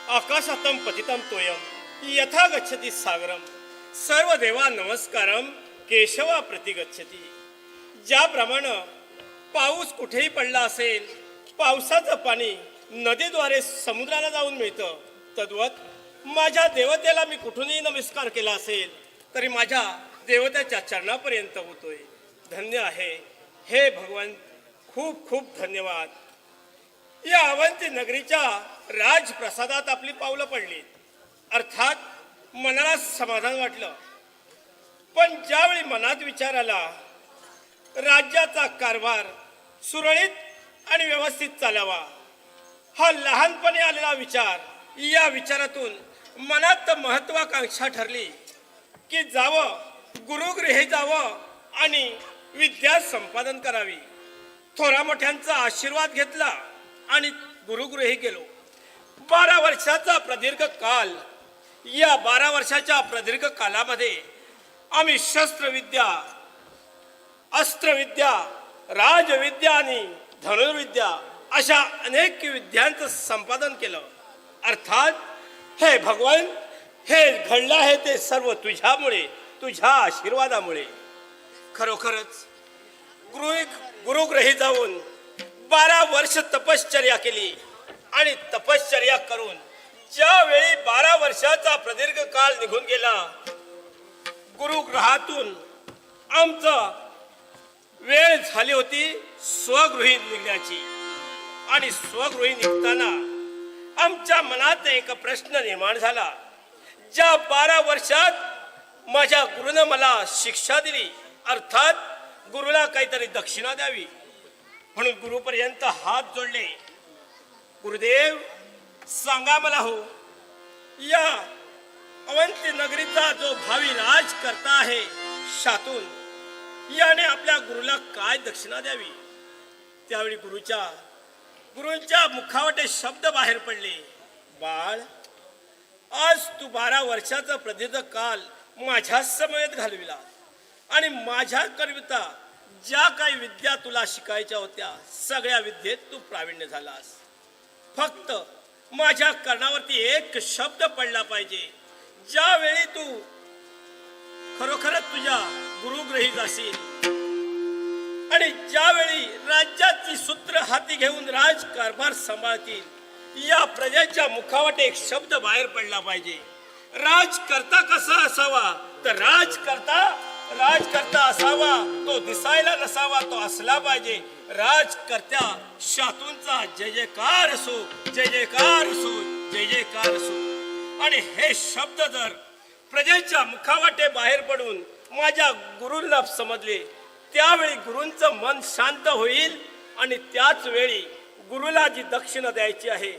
आकाशातं पतितं तोयं यथा गच्छति सागरम सर्व देवा नमस्कारम केशवा प्रति गच्छति. ज्याप्रमाणे पाऊस कुठेही पडला असेल, पावसाचं पाणी नदीद्वारे समुद्राला जाऊन मिळतं, तद्वत माझ्या देवतेला मी कुठूनही नमस्कार केला असेल तरी माझ्या देवतेच्या चरणापर्यंत होतोय. धन्य आहे हे भगवान, खूप खूप धन्यवाद. या अवंती नगरीच्या राजप्रसादात आपली पावलं पडली. अर्थात मनाला समाधान वाटलं. पण ज्यावेळी मनात विचार आला राज्याचा कारभार सुरळीत आणि व्यवस्थित चालावा, हा लहानपणी आलेला विचार, या विचारातून मनात महत्वाकांक्षा ठरली की जावं, गुरुगृही जावं आणि विद्या संपादन करावी. थोरा मोठ्यांचा आशीर्वाद घेतला आणि गुरुगृही गेलो. 12 वर्षाचा प्रदीर्घ काल. या 12 वर्षाच्या प्रदीर्घ कालामध्ये आम्ही शस्त्रविद्या, अस्त्रविद्या, राजविद्या आणि धनुर्विद्या अशा अनेक विद्यांचं संपादन केलं. अर्थात हे भगवान, हे घडलं आहे ते सर्व तुझ्यामुळे, तुझ्या आशीर्वादामुळे. खरोखरच गुरुगृही जाऊन 12 वर्ष तपश्चर्या केली आणि तपश्चर्या करून ज्यावेळी 12 वर्षाचा प्रदीर्घ काल निघून गेला, गुरुगृहातून आमचं वेळ झाली होती स्वगृही निघण्याची. आणि स्वगृही निघताना आमच्या मनात एक प्रश्न निर्माण झाला. ज्या 12 वर्षात माझ्या गुरुनं मला शिक्षा दिली, अर्थात गुरुला काहीतरी दक्षिणा द्यावी, म्हणून गुरुपर्यंत हात जोडले. गुरुदेव, सांगा मला हो, या अवंती नगरीचा जो भावी राजकर्ता आहे शातून, याने आपल्या गुरुला काय दक्षिणा द्यावी. त्यावेळी गुरुंच्या मुखावटे शब्द बाहेर पडले. बाळ, आज तू 12 वर्षाचा प्रदीर्घ काल माझ्या समवेत घालविला आणि माझ्या करिता ज्या काही विद्या तुला शिकायच्या होत्या सगळ्या विद्येत तू प्रावीण्य झालास. फक्त माझ्या कर्णावरती एक शब्द पडला पाहिजे. ज्यावेळी तू खरोखरच तुझ्या गुरुगृही जाशील आणि ज्यावेळी राज्याची सूत्र हाती घेऊन राजकारभार सांभाळतील, या प्रजेच्या मुखावटे एक शब्द बाहेर पडला पाहिजे. राजकर्ता कसा असावा, तर राजकर्ता असावा, तो दिसायला नसावा, तो असला पाहिजे. राजकर्त्या शातूंचा जय जयकार असो, जय जयकार असो, जय जयकार असो. आणि हे शब्द जर प्रजेच्या मुखावाटे बाहेर पडून माझ्या गुरूंना समजले, त्यावेळी गुरूंचं मन शांत होईल आणि त्याच वेळी गुरुला जी दक्षिणा द्यायची आहे,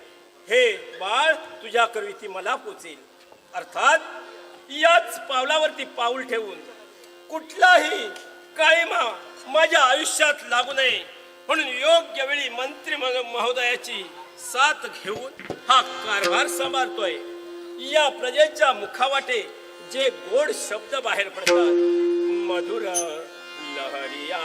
हे बाळ तुझ्या करिती मला पोचेल. अर्थात याच पावलावरती पाऊल ठेवून कुठलाही काळीमा माझ्या आयुष्यात लागू नये, म्हणून योग्य वेळी मंत्री महोदयाची साथ घेऊन हा कारभार सांभाळतोय. या प्रजेच्या मुखावाटे जे गोड शब्द बाहेर पडतात, मधुर लहरिया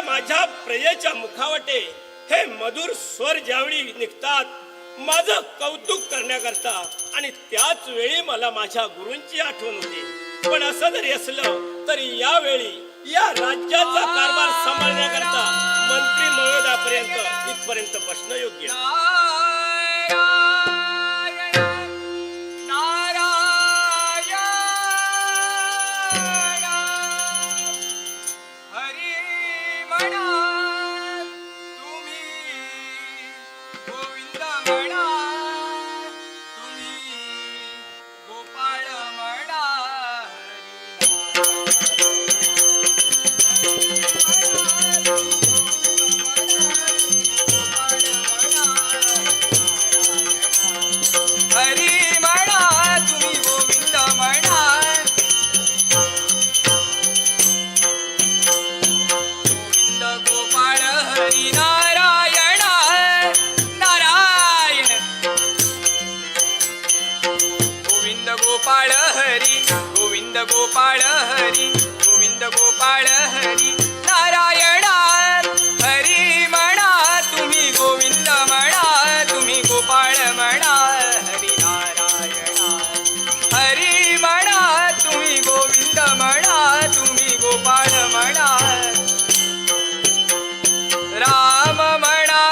माझ्या प्रियेच्या मुखावटे हे मधुर स्वर ज्यावेळी निघतात, माझं कौतुक करण्याकरता आणि त्याच वेळी मला माझ्या गुरूंची आठवण होते. पण असं जरी असलं तरी यावेळी या राज्याचा कारभार सांभाळण्याकरता मंत्री महोदयापर्यंत इथपर्यंत बसणं योग्य. गोपाळ हरी गोविंद गोपाळ हरी नारायणा हरी म्हणा तुम्ही गोविंद म्हणा तुम्ही गोपाळ म्हणा हरी नारायणा हरी म्हणा तुम्ही गोविंद म्हणा तुम्ही गोपाळ म्हणा राम म्हणा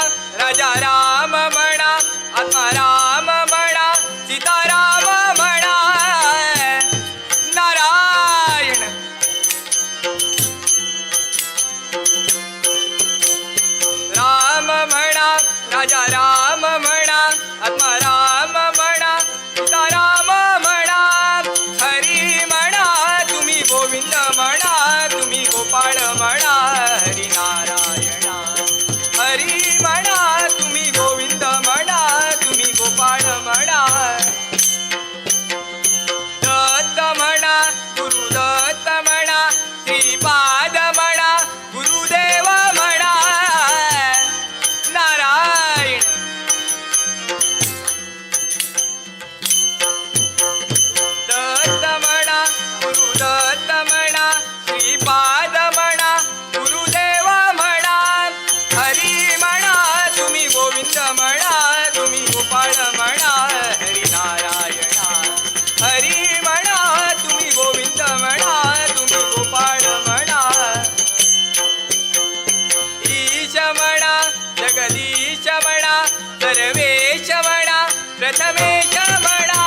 राजा राम म्हणा आत्मा राम म्हणा सीताराम म्हणा राजा राम म्हणा आत्मा राम म्हणा सीताराम म्हणा हरी म्हणा तुम्ही गोविंद म्हणा तुम्ही गोपाळ म्हणा हरी नारायणा हरी म्हणा तुम्ही गोविंद म्हणा तुम्ही गोपाळ म्हणा दत्त म्हणा गुरुदत्त म्हणा श्रीपाद म्हणा गुरुदेव म्हणा गुरुदत्त म्हणा श्रीपाद म्हणा गुरुदेव म्हणा प्रथमेश म्हणा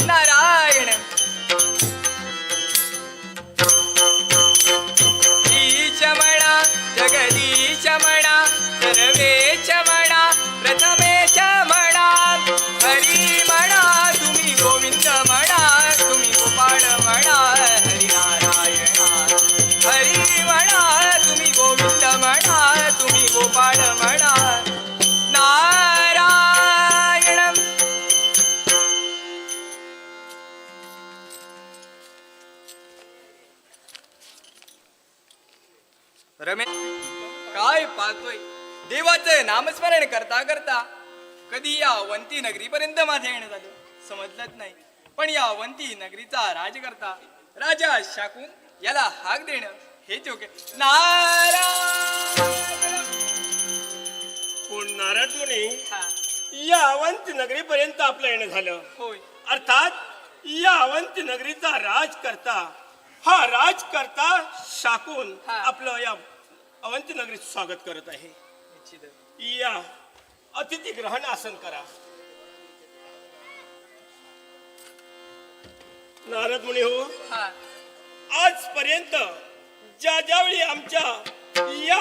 नारायण ईश म्हणा जगदीश म्हणा सर्वेश म्हणा प्रथमेश म्हणा हरी म्हणा तुम्ही गोविंद म्हणा तुम्ही गोपाळ म्हणा हरी नारायण हरी म्हणा तुम्ही गोविंद म्हणा तुम्ही गोपाळ म्हणा नारायण रमेश काय पाहतोय देवाचं नामस्मरण करता करता कधी या अवंती नगरीपर्यंत माझं येणं झालं समजलंच नाही. पण या अवंती नगरीचा राजकर्ता राजा शाकून याला हाक देणं हे योग्य. नारायण कोण नारद मुनी हा, या अवंती नगरीपर्यंत आपलं येणं झालं. होय अर्थात या अवंती नगरीचा राजकर्ता हा राजकर्ता शाकून हा. आपलं या अवंती नगरीत स्वागत करत आहे. निश्चित. या अतिथी ग्रहण आसन करा. नारद मुनी हो, हा आजपर्यंत ज्या ज्यावेळी आमच्या या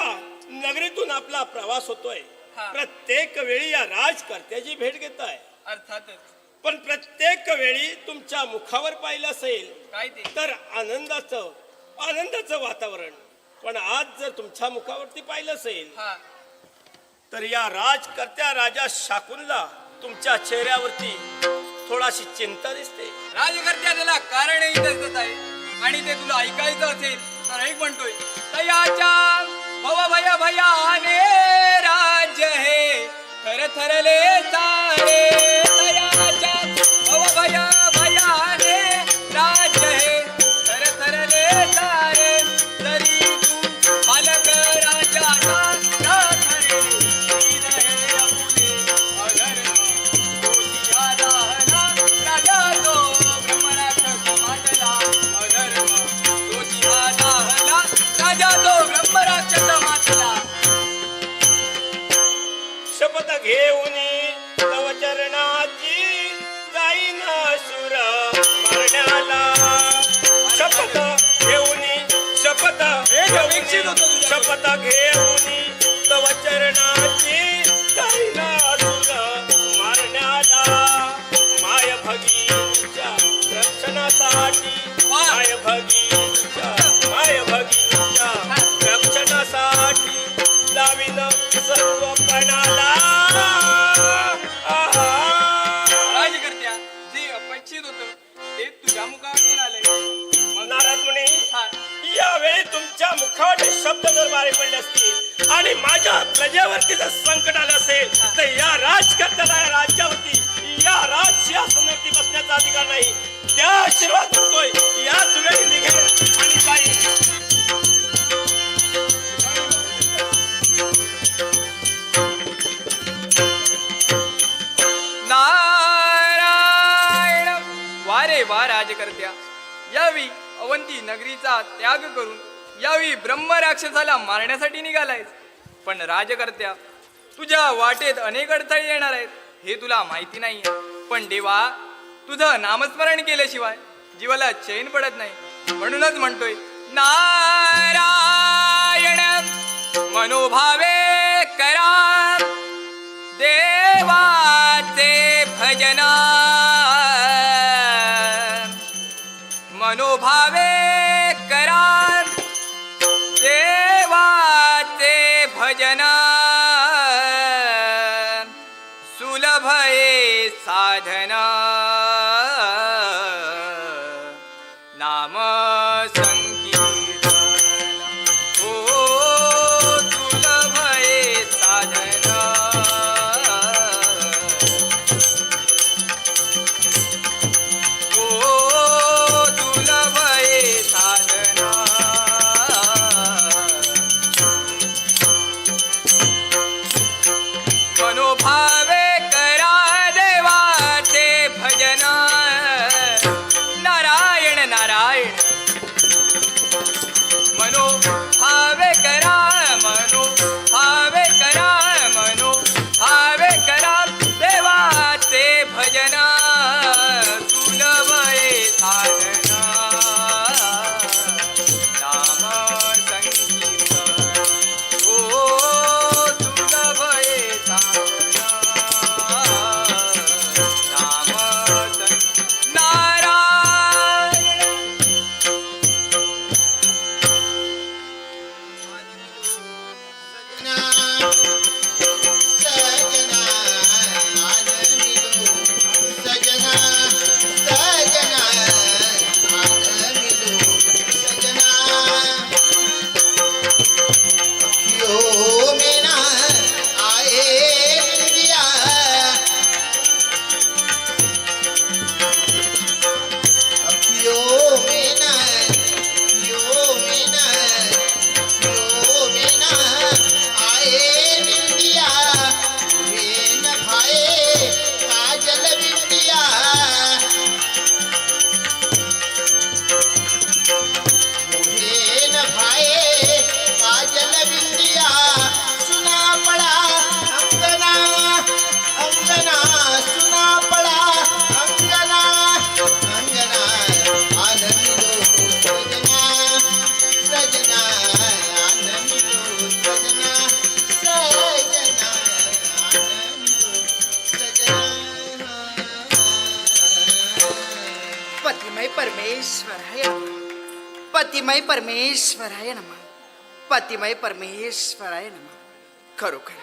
नगरीतून आपला प्रवास होतोय हा. प्रत्येक वेळी या राजकर्त्याची भेट घेताय. अर्थातच पण प्रत्येक वेळी तुमच्या मुखावर पाहिलं असेल काय ते तर आनंदाचं वातावरण. पण आज जर तुमच्या मुखावरती पाहिलं असेल हा तर या राजकर्त्या राजा शाकुनला तुमच्या चेहऱ्यावरती थोडाशी चिंता दिसते. राजकर्त्या त्याला कारणही दिसत आहे आणि ते तुला ऐकायचं असेल तर ऐक म्हणतोय तयाच्या भव भय भयाने राज्य हे थर थरले सारे तयाच्या भव भय भयाने राज्य हे थर थरले सारे तरी तू बालक राजाचा राखणे हृदय अपुले अधर्म दोषी आला राजा तो ब्रह्मराक्षस मातला अधर्म दोषी आला राजा तो ब्रह्मराक्षस मातला. शपथ घेऊन तव चरणाची जाईन सुर मरण्याला. शपथ घेऊन शपथ घेऊन तव चरणाची जाईन सुर मारण्याला. माय भगीच्या रक्षणासाठी माय भगीच्या रक्षणासाठी लावीन सर्व पणाला. राजकर्त्या जे अपेक्षित होतं ते तुझ्या मुखातून आलंय. मग नारद मुनी हा यावेळी तुमच्या मुखावर शब्द जर बारे पडले असतील आणि माझ्या प्रजेवरती जर संकट आलं असेल तर या राजकर्त्याला या राज्यावरती या राजसिंहासनावरती बसण्याचा अधिकार नाही. त्या आशीर्वाद करतोय याच वेळी निघेल आणि जाईल. नारायण वारे वा राजकर्त्या यावी अवंती नगरीचा त्याग करून यावी ब्रह्मराक्षसाला मारण्यासाठी निघालायस. पण राजकर्त्या तुझ्या वाटेत अनेक अडथळे येणार आहेत हे तुला माहिती नाही. पण देवा तुझं नामस्मरण केल्याशिवाय जीवाला चैन पडत नाही. म्हणूनच म्हणतोय नारायण मनोभावे करा देवाचे भजन मनोभावे करा देवाचे भजन सुलभ हे साधन नाम संकीर्तन ओ सुलभ हे साधन ओ दुर्लभ हे साधन मनोभावे करा देवाचे भजन परमेश्वराय नमः. पतिमय परमेश्वराय नमः. पतिमय परमेश्वराय नमः. खरोखर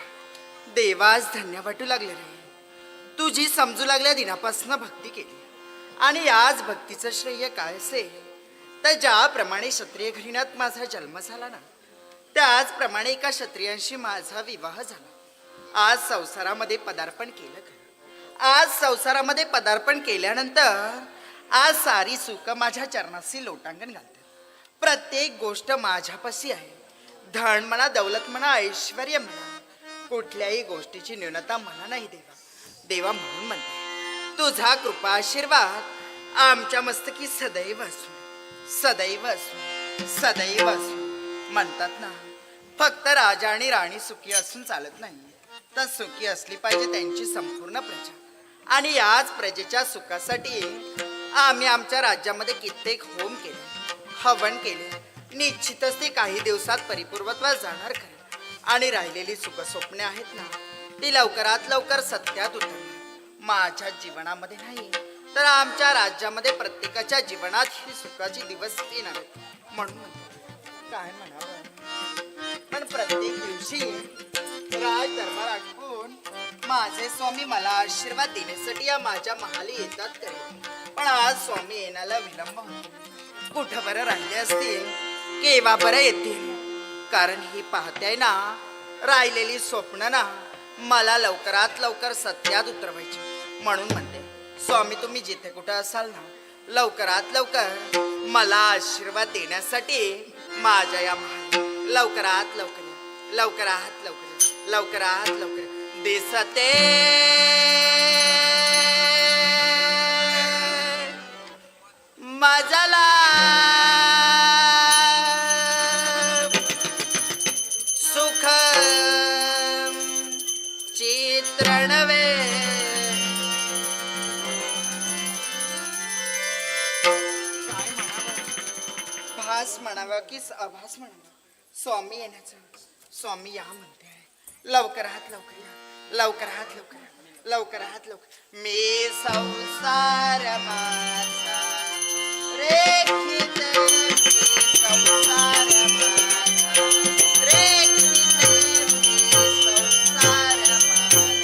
देवास धन्य वाटू लागले रे. तुझी समजू लागल्या दिनापासून भक्ती केली आणि आज भक्तीचं श्रेय काय असेल तर ज्याप्रमाणे क्षत्रिय घराण्यात माझा जन्म झाला ना त्याचप्रमाणे एका क्षत्रियांशी माझा विवाह झाला. आज संसारामध्ये पदार्पण केलं खरं. आज संसारामध्ये पदार्पण केल्यानंतर आज सारी सुख माझ्या चरणाशी लोटांगण घालतात. प्रत्येक गोष्ट माझ्यापाशी आहे. धन म्हणा, दौलत म्हणा, ऐश्वर्य म्हणा, कुठल्याही गोष्टीची न्यूनता मला नाही देवा. देवा म्हणून म्हणते तुझा कृपा आशीर्वाद आमच्या मस्तकी सदैव असू, सदैव असू, सदैव असू. म्हणतात ना फक्त राजा आणि राणी सुखी असून चालत नाही तर सुखी असली पाहिजे त्यांची संपूर्ण प्रजा. आणि याच प्रजेच्या सुखासाठी आम्ही आमच्या राज्यामध्ये कित्येक होम केले, हवन केले. निश्चितच ते काही दिवसात परिपूर्वत्वास जाणार खरे. आणि राहिलेली सुख स्वप्ने आहेत ना ती लवकरात लवकर सत्यात उतरणार. माझ्या जीवनामध्ये नाही तर आमच्या राज्यामध्ये प्रत्येकाच्या जीवनात ही सुखाची दिवस येणार आहेत. म्हणून काय म्हणावं पण प्रत्येक दिवशी राज दरबार आठवून माझे स्वामी मला आशीर्वाद देण्यासाठी या माझ्या महाली येतात करे. पण आज स्वामी येण्याला विलंब होतो. कुठं बरं राहिले असतील केव्हा बरं येतील. कारण ही पाहते ना राहिलेली स्वप्न ना मला लवकरात लवकर सत्यात उतरवायची. म्हणून म्हणते स्वामी तुम्ही जिथे कुठं असाल ना लवकरात लवकर मला आशीर्वाद देण्यासाठी माझ्या या महाली लवकरात लवकर लवकरात लवकर लवकरात लवकर दिसते मजला सुख चित्रणवे. भास म्हणावा की आभास म्हणावा स्वामी येण्याचा. स्वामी या म्हणते आहे लवकरात लवकर या, लवकरात लवकर या, लवकरात लवकर. मी संसार माझा रेखिते, मी संसार माझा रेखिते, मी संसार माझा रेखिते.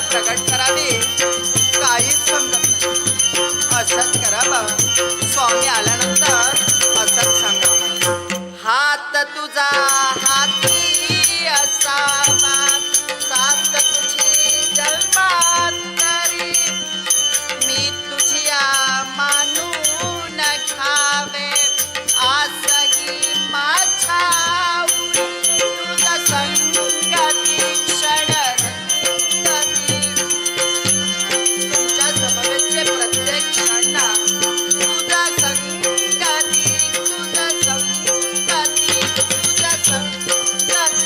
प्रगट करावे काहीच समजत नाही. असंच करा बाबा. स्वामी आल्यानंतर असंच सांगा हात तुझा हाती असावा सात तुझी जन्मांतरी मी तुझ्या मानून घ्यावे आसही माझ्या तुझा संगती क्षण प्रत्येक क्षण तुझा संगती तुझा संगती तुझा संगती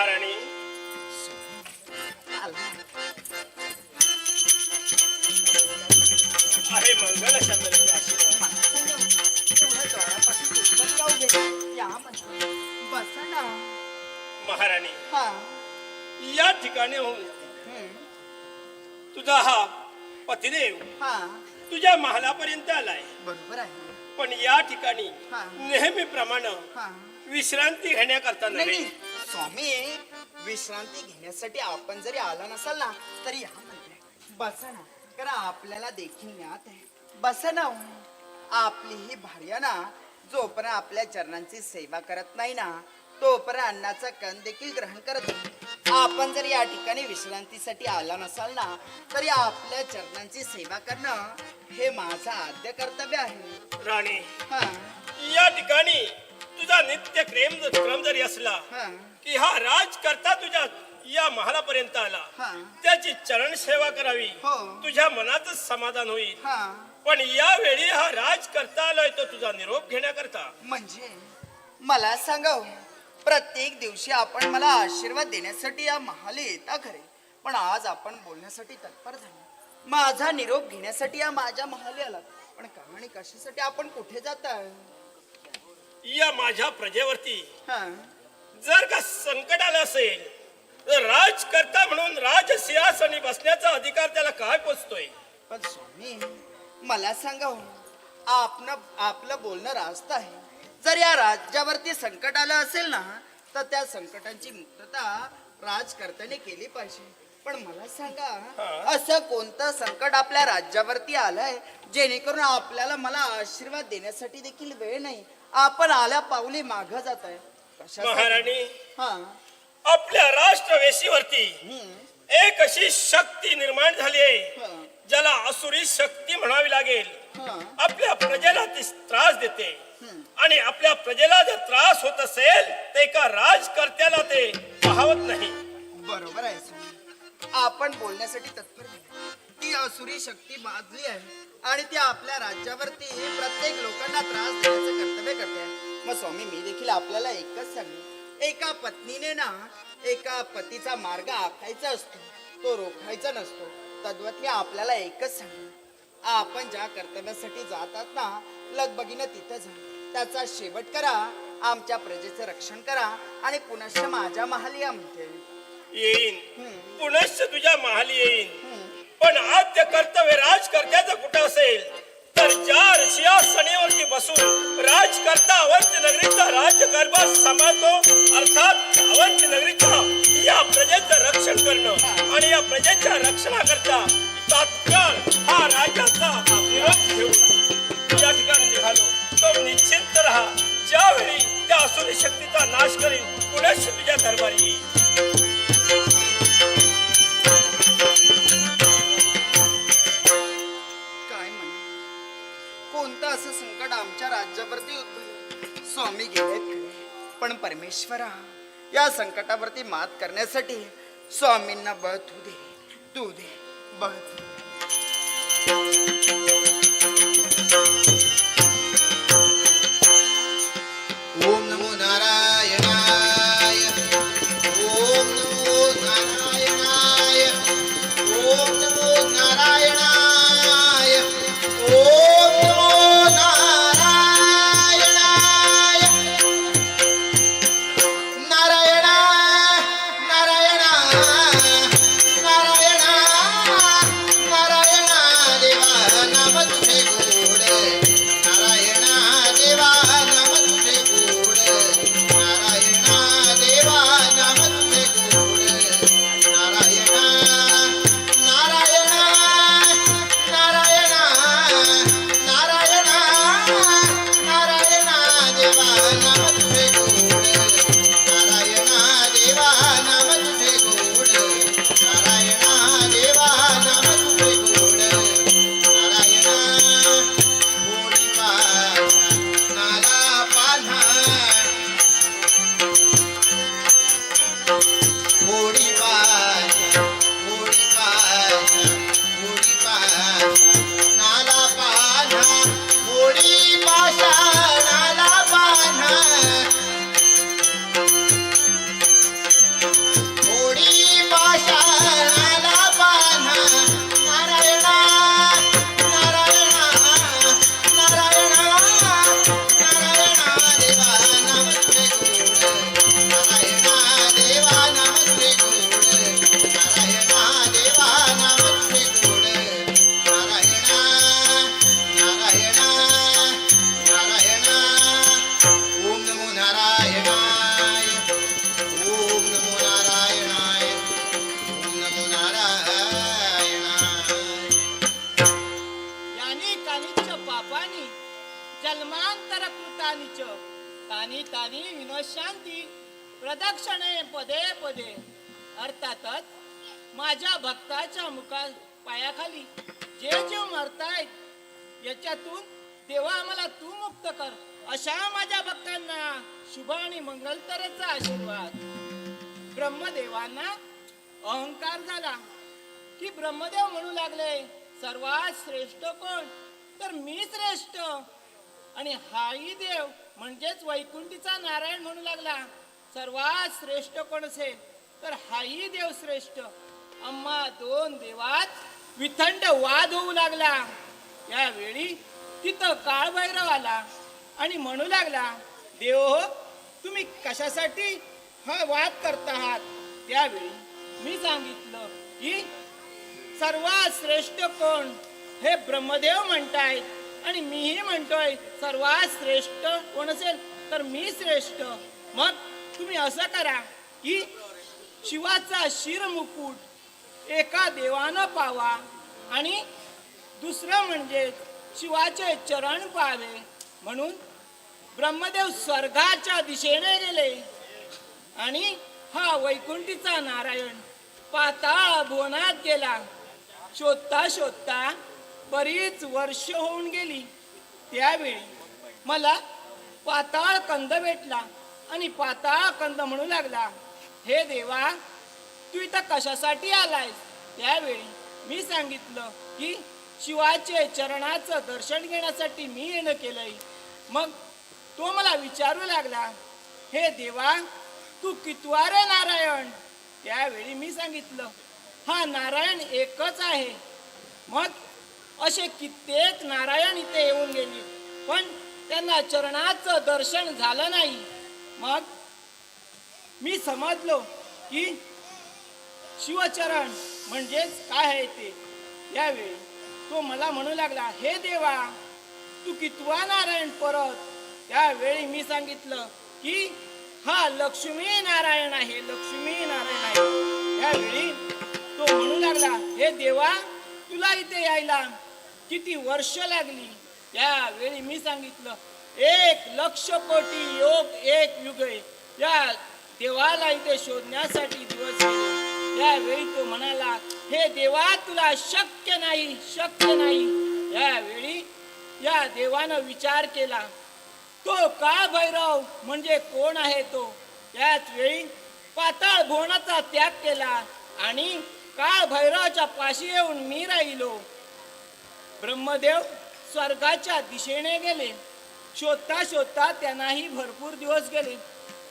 महाराणी आला. आहे मंगल शब्दाचा आशीर्वाद. मला सांगा, एवढ्या द्वारापाशी तिथपर्यंत का उभे? या म्हणा. बसा ना. महाराणी हा. या ठिकाणी होऊन हम्म. तुझा हा पतिदेव हा. तुझ्या महालापर्यंत आलाय. बरोबर आहे. पण या ठिकाणी हा. नेहमीप्रमाणे हा. विश्रांती घेण्याकरता नाही नव्हे, नाही. स्वामी, विश्रांती घेण्यासाठी आपण जरी आला नसाल ना तरी या म्हणते. बसा ना, कारण आपल्याला देखील ज्ञात आहे. बसा ना. आपली ही भार्या ना जोपर्यंत आपल्या चरणांची सेवा करत नाही ना तोपर्यंत अन्नाचा कण देखील ग्रहण करत नाही. आपण जर या ठिकाणी विश्रांतीसाठी आला नसाल ना तरी आपल्या चरणांची सेवा करणं हे माझं आद्य कर्तव्य आहे. राणी हा. या ठिकाणी तुझा नित्य क्रम जरी असला हा. की हा राजकर्ता तुझ्या या महालापर्यंत आला, हा. त्याची चरण सेवा करावी, हो. तुझ्या मनातच समाधान होईल. हा. पण यावेळी हा राजकर्ता आलाय तो तुझा निरोप घेण्याकरता. म्हणजे मला सांगा, प्रत्येक दिवशी आपण मला आशीर्वाद देण्यासाठी या महाली येता खरे, पण आज आपण बोलण्यासाठी तत्पर झाले, माझा निरोप घेण्यासाठी या माझ्या महाली आला. पण का आणि कशासाठी? आपण कुठे जाताय? या माझ्या प्रजेवरती हा. जर का संकट आलं असेल तर राजकर्ता म्हणून राजसिंहासनी बसण्याचा अधिकार त्याला काय पोचतोय? पण स्वामी, मला सांगा, आपलं बोलणं रास्त आहे. जर या राज्यावरती संकट आलं असेल ना तर त्या संकटांची मुक्तता राजकर्त्याने केली पाहिजे. पण मला सांगा, असं कोणतं संकट आपल्या राज्यावरती आलंय जेणेकरून आपल्याला मला आशीर्वाद देण्यासाठी देखील वेळ नाही? आपण आल्या पावली मागं जात आहे. महाराणी, हा. आपल्या राष्ट्रवेशीवरती हम्म. एक अशी शक्ती निर्माण झाली आहे हा. ज्याला असुरी शक्ती म्हणावी लागेल. हा. आपल्या प्रजेला ती त्रास देते हम्म. आणि आपल्या प्रजेला जर त्रास होत असेल तर एका राजकर्त्याला ते पाहवत नाही. बरोबर आहे स्वामी, आपण बोलण्यासाठी तत्पर आहे. ती असुरी शक्ती बाजली आहे आणि ती आपल्या राज्यावरती प्रत्येक लोकांना त्रास देण्याचं कर्तव्य करते आहे. मग स्वामी, मी देखील आपल्याला एकच सांगेन, एका पत्नीने ना एका पतीचा मार्ग आखायचा असतो, तो रोखायचा नसतो. तद्वत मी आपल्याला एकच सांगेन, आपण ज्या कर्तव्यासाठी जातात ना लगबगीनं तिथं जा, त्याचा शेवट करा, आमच्या प्रजेचं रक्षण करा आणि पुनश्च माझ्या महाली या म्हणते. येईन, पुनश्च तुझ्या महाली येईन. हम्म. पण आद्य कर्तव्य राजकर्त्याचं कुठं असेल तर ज्या सिंहासनावरती बसून राजकर्ता अवंती नगरीचा राज्यकारभार सांभाळतो, अर्थात अवंती नगरीच्या या प्रजेचं रक्षण करणं आणि या प्रजेच्या रक्षणाकरता तात्काळ हा राजाचा निरोप घेऊन या ठिकाणी निघालो. तो निश्चित राहा, ज्यावेळी त्या असुरी शक्तीचा नाश करीन पुनश्च तुझ्या दरबारी येईल. कोणतं असं संकट आमच्या राज्यावरती उद्भवलं? स्वामी गेलेत खरे, पण परमेश्वरा, या संकटावरती मात करण्यासाठी स्वामींना बळ तू दे बळ तू दे. ओम नमो नारायणाय. ओम नमो नारायणाय. ओम नमो नारायणाय. ओम नमो नारायणाय. नारायण नारायण नारायण नारायण देवा म्हणे पदे पदे. अर्थातच माझ्या भक्ताच्या पायाखाली जे जीव मरतायत याच्यातून देवा आम्हाला तू मुक्त कर, अशा माझ्या भक्तांना शुभ आणि मंगलतरेचा आशीर्वाद. ब्रह्मदेवांना अहंकार झाला की ब्रह्मदेव म्हणू लागले, सर्वात श्रेष्ठ कोण, तर मी श्रेष्ठ. आणि हाही देव म्हणजेच वैकुंठीचा नारायण म्हणू लागला, सर्वात श्रेष्ठ कोण असेल तर हाही देव श्रेष्ठ. आम्हा दोन देवात विथंड वाद होऊ लागला. यावेळी तिथं काळभैरव आला आणि म्हणू लागला, देव हो, तुम्ही कशासाठी हा वाद करता आहात. त्यावेळी मी सांगितलं की सर्वात श्रेष्ठ कोण हे ब्रह्मदेव म्हणतायत आणि मीही म्हणतोय सर्वात श्रेष्ठ कोण असेल तर मी श्रेष्ठ. मग तुम्ही असं करा की शिवाचा शिरमुकुट एका देवानं पावा आणि दुसरं म्हणजे शिवाचे चरण पावे. म्हणून ब्रह्मदेव स्वर्गाच्या दिशेने गेले आणि हा वैकुंठीचा नारायण पाताळ भुवनात गेला. शोधता शोधता बरीच वर्ष होऊन गेली. त्यावेळी मला पाताळ कंद भेटला आणि पाताळ कंद म्हणू लागला, हे देवा, तू इथं कशासाठी आलायस. त्यावेळी मी सांगितलं की शिवाचे चरणाचं दर्शन घेण्यासाठी मी येणं केलंय. मग तो मला विचारू लागला, हे देवा, तू कितवा रे नारायण. त्यावेळी मी सांगितलं, हा नारायण एकच आहे. मग असे कित्येक नारायण इथे येऊन गेले पण त्यांना चरणाचं दर्शन झालं नाही. मग मी समजलो की शिवचरण म्हणजेच काय आहे ते. यावेळी तो मला म्हणू लागला, हे देवा, तू कितवा नारायण परत. त्यावेळी मी सांगितलं की हा लक्ष्मी नारायण आहे, लक्ष्मी नारायण आहे. यावेळी तो म्हणू लागला, हे देवा, तुला इथे यायला किती वर्ष लागली. यावेळी मी सांगितलं, 1,00,000 कोटी योग एक युगे. या देवाला इथे शोधण्यासाठी दिवस गेले. यावेळी तो म्हणाला, हे देवा, तुला शक्य नाही, शक्य नाही. यावेळी या देवानं विचार केला, तो काळ भैरव म्हणजे कोण आहे तो. याच वेळी पाताळ भुवनाचा त्याग केला आणि काळ भैरवाच्या पाशी येऊन मी राहिलो. ब्रह्मदेव स्वर्गाच्या दिशेने गेले. शोधता शोधता त्यांनाही भरपूर दिवस गेले.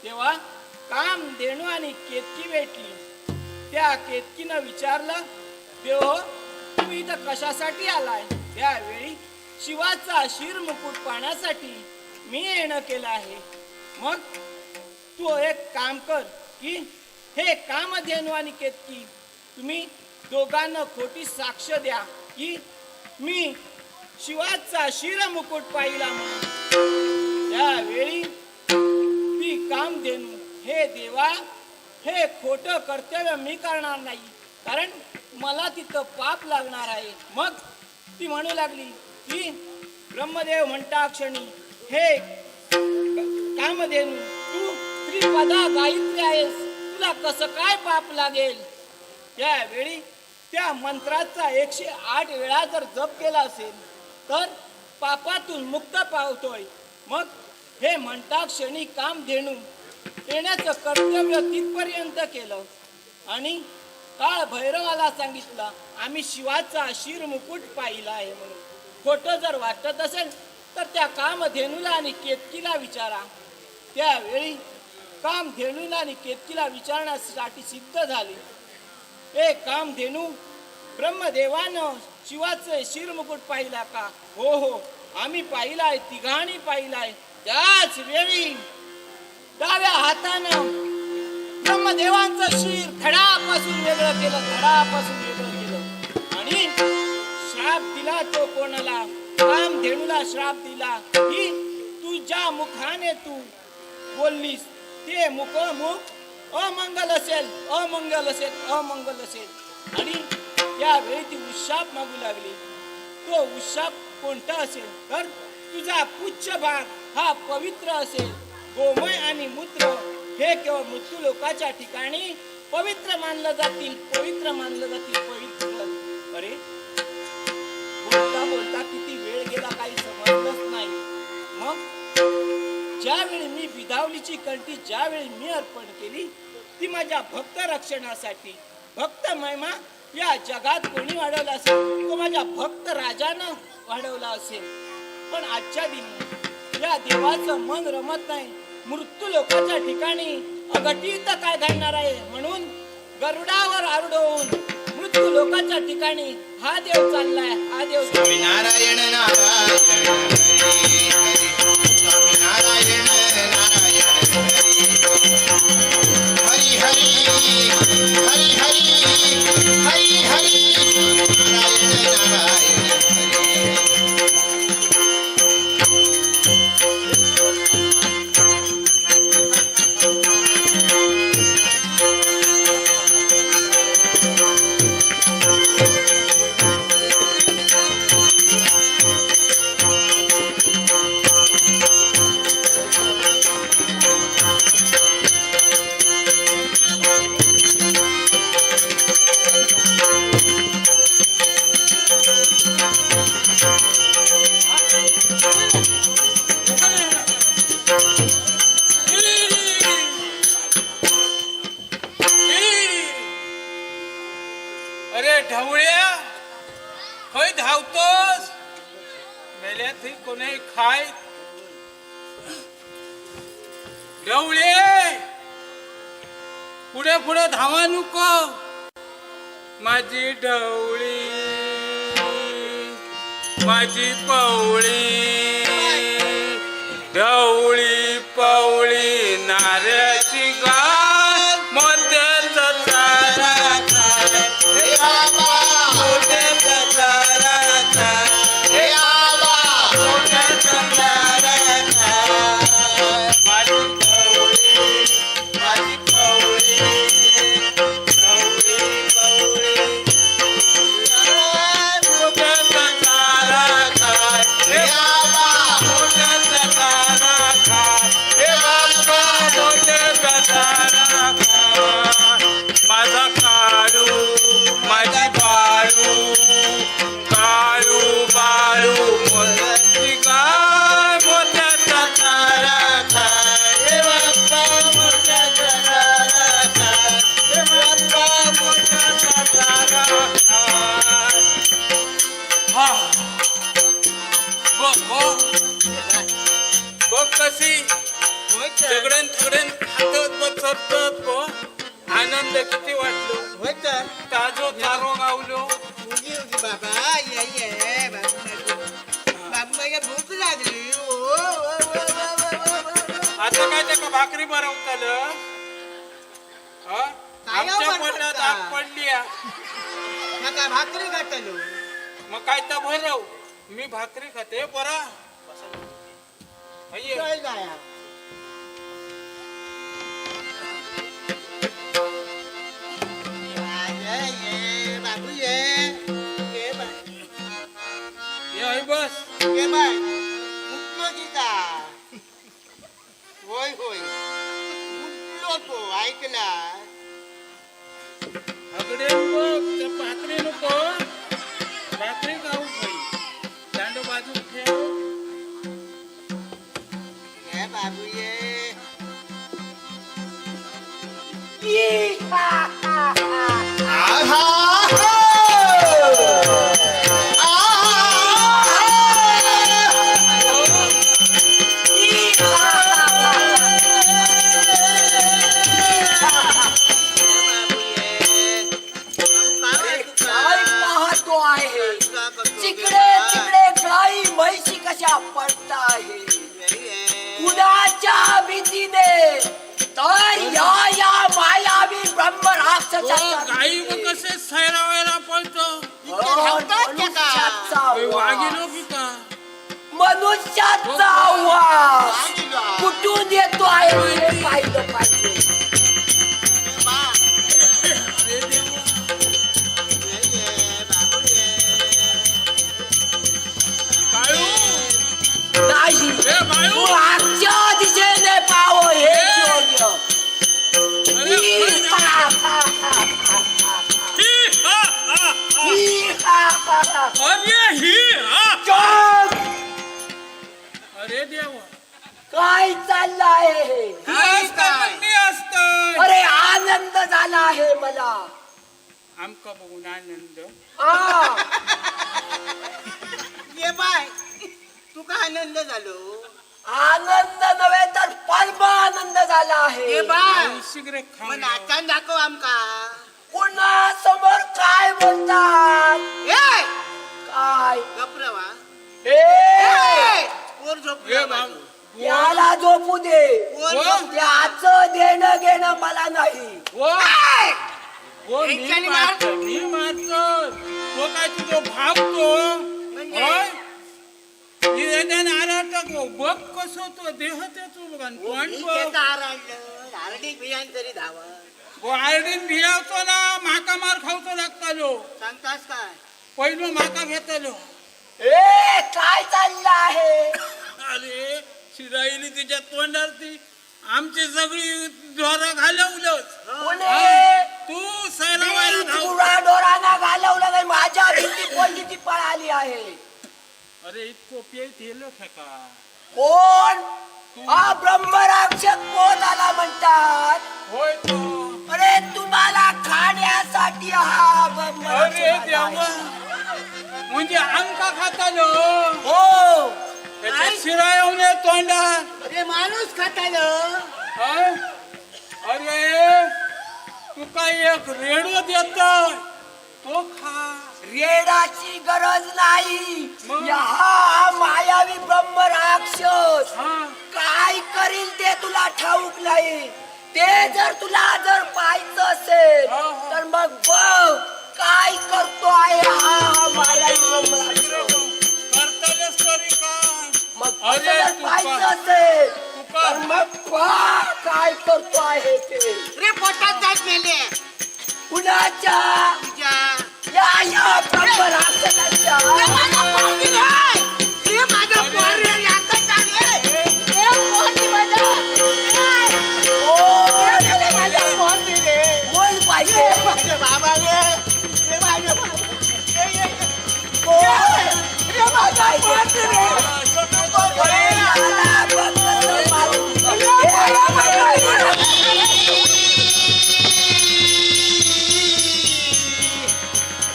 तेव्हा कामधेनू आणि केतकी भेटली. त्या केतकीनं विचारलं, देव, तुम्ही इथं कशासाठी आलाय. त्यावेळी शिवाचा शिरमुकुट पाहण्यासाठी मी येणं केलं आहे. मग तू एक काम कर की हे कामधेनू आणि केतकी, तुम्ही दोघांना खोटी साक्ष द्या की मी शिवाचा शिरमुकुट पाहिला म्हणून. त्यावेळी ती कामधेनू, हे देवा, हे खोटं कर्तव्य मी करणार नाही, कारण मला तिथं पाप लागणार आहे. मग ती म्हणू लागली की ब्रह्मदेव म्हणता क्षणी, हे कामधेनू, तू त्रिपदा गायत्री आहेस, तुला कसं काय पाप लागेल. त्यावेळी त्या मंत्राचा 108 वेळा जर जप केला असेल तर पापातून मुक्त पावतोय. मग हे म्हणता क्षणी कामधेनू येण्याचं कर्तव्य तिथपर्यंत केलं आणि काळ भैरवाला सांगितलं, आम्ही शिवाचा शिरमुकुट पाहिला आहे म्हणून. खोटं जर वाटत असेल तर त्या कामधेनूला आणि केतकीला विचारा. त्यावेळी कामधेनूला आणि केतकीला विचारण्यासाठी सिद्ध झाले. ए कामधेनू, ब्रह्मदेवानं शिवाचे शिरमुकुट पाहिला का. हो हो, आम्ही पाहिलाय, तिघांनी पाहिलाय. त्याच वेळी डाव्या हातानं ब्रह्मदेवांचं शिर धडापासून वेगळं केलं, धडापासून वेगळं केलं आणि श्राप दिला. तो कोणाला, कामधेनूला श्राप दिला की तू ज्या मुखाने तू बोललीस ते मुख अमंगल असेल, अमंगल असेल, अमंगल असेल. आणि त्यावेळी ती उशाप मागू लागली. तो उशाप कोणता असेल तर तुझा पुच्छ भाग हा पवित्र असेल, गोमय आणि मूत्र हे केवळ मृत्यू लोकाच्या ठिकाणी पवित्र मानलं जातील, पवित्र मानलं जातील, पवित्र. अरे बोलता बोलता किती वेळ गेला काही समजलंच नाही. मग ज्यावेळी मी विधावलीची कंठी ज्यावेळी मी अर्पण केली ती माझ्या भक्त रक्षणासाठी. भक्त महिमा या जगात कोणी वाढवला असेल तो माझ्या भक्त राजानं वाढवला असेल. पण आजच्या दिनी या देवाचं मन रमत नाही. मृत्यू लोकाच्या ठिकाणी अघटित काय घडणार आहे म्हणून गरुडावर आरूढ मृत्यू लोकाच्या ठिकाणी हा देव चाललाय. हा देव स्वामी नारायण नारायण हरी हरी. स्वामी नारायण नारायण हरी हरी हरी हरी हरी हरी हरी नारायण नारायण हरी. अरे ढवळ्या खय धावतोस मेल्या थी कोणी खाय ढवळे पुढे पुढे धावा नको माझी ढवळी माझी पवळी ढवळी पवळी नाऱ्याची गाय मोत्याचा चारा खाय हे बाबा मोत्याचा चारा खाय हे बाबा मोत्याचा चारा खाय माझी पवळी माझी पवळी पवळी पवळी मोत्याचा चारा खाय हे बाबा मोत्याचा चारा खाय हे बाबा मोत्याचा चारा खाय माझा काळू माझी बाळू काळू बाळू मोत्याची गाय मोत्याचा चारा खाय हे बाप्पा मोत्याचा चारा खाय हे बाप्पा मोत्याचा चारा खाय हा बघ कशी सगळ्यां सगळ्यां खातत बसत बो आनंद किती वाटलो ताजो तारो गावलो उगी उगी बाबा ये बाबा ये भूक लागली आता काय त्या भाकरी भरवताल आमच्या पडल्यात आग पडली नका भाकरी घातलो मग काय तर भरव मी भाकरी खाते बरा अय्ये. चल जाया ये बाबू ये ये आई बस ये बाय उठलो की का होय होय उठलो तो ऐकला अगडे बघ त्या भाकरी नको भाकरी खाऊ पाहिजे दांडो बाजू ठेव ये बाबू ये काय पाहतो आहे तिकडे तिकडे गाई म्हैशी कशा पडत आहे कुणाच्या भीतीने तर या मायावी ब्रह्म राक्षसाचा गाई मग कसे सैरावायला पळतो मनुष्याचा वागिलो की का मनुष्याचा वास कुठून येतो आहे हे पाहिलं पाहिजे. काळू नाही हे बाळू. तू आजच्या दिशेने पाव हे योग्य झाला आहे मला. आमका बघून आनंद. हा, ये बाय तुका आनंद झालो. आनंद नव्हे तर परम आनंद झाला आहे. ये बाय सिगरेट मग खाऊन नाचान दाखव आमका. पुन्हा समोर काय बोलतात? ए काय? गप्रवा ए, पोर ये झोपला बाबू. याला झोपू दे. पोर हो? झोपला. त्याचं देणं घेणं मला नाही. वो वो मी यांच्यानी मारतो मी मारतो. तो काय तुझो भागतो म्हणजे? होय? बघ कसो तो देह त्याचो बघा तोंड बघ. आरडी बियाण तरी धावा. वो आरडीन भियावतो ना माका मार खावतो लागतालो. सांगतास काय? पहिलो माका घेतलो. ए, काय चाललं आहे? अरे शिराईली तिच्या तोंडावरती आमची सगळी जोरा घालवलंच. पुणे तू सैरावायला धाव. तुरा डोराना घालवलं नाही. माझ्या भीती कोणती पळाली आहे? अरे इतको पेय केलं का? कोण? हा ब्रह्मराक्षक कोणाला म्हणतात? होय तो. अरे तुम्हाला खाण्यासाठी हा अरे ब्रह्मराक्षक देवा आहे. म्हणजे आमका खातालो. हो, त्याच्या शिरायवने तोंडा. अरे माणूस खाताल. अरे तू काय एक रेडो देतोय तो खा. रेडाची गरज नाही. मग? हा मायावी ब्रह्मराक्षस हा काय करील ते तुला ठाऊक नाही. ते जर पाहायचं असेल हा, हा. तर मग बघ काय करतो आहे हा मायावी ब्रह्मराक्षस. करतालेस तरी काय? मग अरे असं जर तुका- पाहायचं असेल तुका- तर मग पहा काय करतो आहे ते. रे पोटात जात मेले कुणाच्या? तुझ्या. या ब्रह्मराक्षसाच्या. हे माझं पोर रे. हे माझं पोर रे. याचं चालेल. हे पोर रे माझं. हे माझं पोर रे. कोण पाहिजे? माझे बाबा रे. हे माझे बाबा. हे कोण? हे माझा पोर रे. अरे याला बघ कसं मारून. हे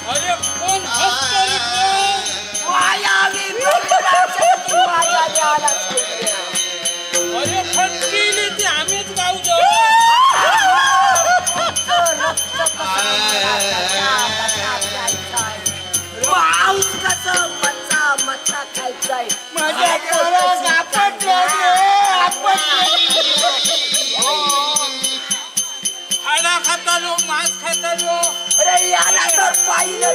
अरे कोण हसतोय कोण? मायावी ब्रह्मराक्षसाची मायावी आला सोडल्या. अरे फटकीली ती आम्हीच गावलो. मांस कसं मचा खायचाय. माझ्या पोरास आपटले रे. आपटले. हाडा खातालो मांस खातालो. अरे याला तर पाहिलं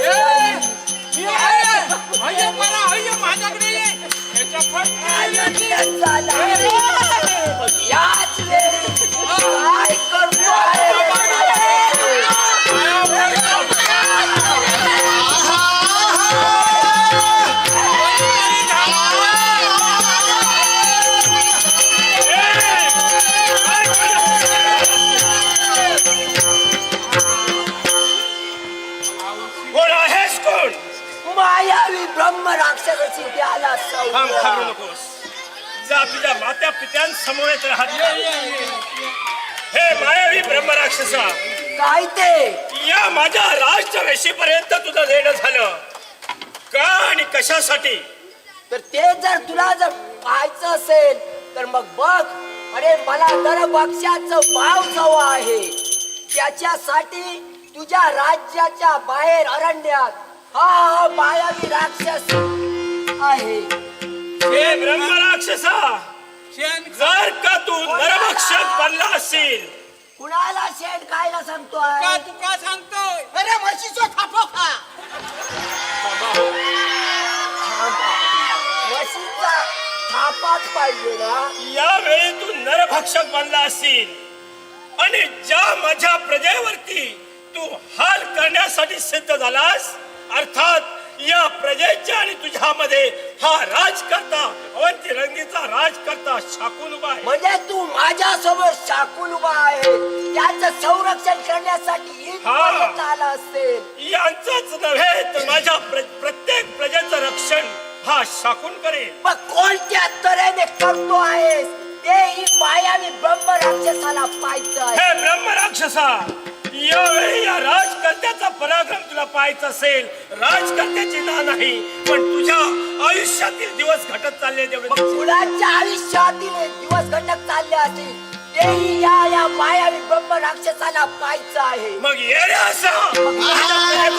अय्य मला अय्य माझ्याकडे ये. त्याच्या फटकी याच वेळी काय करतो कोण आहेस कोण? मायावी ब्रह्म राक्षसाची त्याला थांब घाबरू नकोस. जा तुझ्या मात्या पित्यांसमोरच राहत. हे मायावी ब्रह्मराक्षसा, काय ते? या माझ्या राजच्या वेशीपर्यंत तुझं देणं झालं का आणि कशासाठी? तर ते जर तुला जर पाहायचं असेल तर मग बघ. अरे मला नरभक्षाचं भाव जवळ आहे. त्याच्यासाठी तुझ्या राज्याच्या बाहेर अरण्यात हा मायावी राक्षस आहे. हे ब्रह्मराक्षसा, शेण जर का तू नरभक्षक बनला असेल कुणाला शेण खायला का सांगतोय? तू का सांगतोय? अरे म्हशीचो थापो खा. म्हशीचा थापाच पाहिजे ना. यावेळी तू नरभक्षक बनला असेल आणि ज्या माझ्या प्रजेवरती तू हाल करण्यासाठी सिद्ध झालास, अर्थात या प्रजेच्या आणि तुझ्यामध्ये हा राजकर्ता अवंती रंगीचा राजकर्ता शाकून उभा आहे. म्हणजे तू माझ्या समोर शाकून उभा आहे. त्याचं संरक्षण करण्यासाठी इथपर्यंत आला असेल. यांचंच नव्हे तर माझ्या प्रत्येक प्रजेचं रक्षण हा शाकून करेल. मग कोणत्या तऱ्हेने करतो आहेस तेही मायावी ब्रह्म राक्षसाला पाहायचं आहे. हे ब्रह्मराक्षसा, यावेळी या राजकर्त्याचा पराक्रम तुला पाहायचा असेल, राजकर्त्याची ना नाही पण तुझ्या आयुष्यातील दिवस घटत चालले तेवढे मुलांच्या आयुष्यातील दिवस घटक चालले असतील तेही या मायावी ब्रह्म राक्षसाला पाहायचं आहे. मग ये रे असं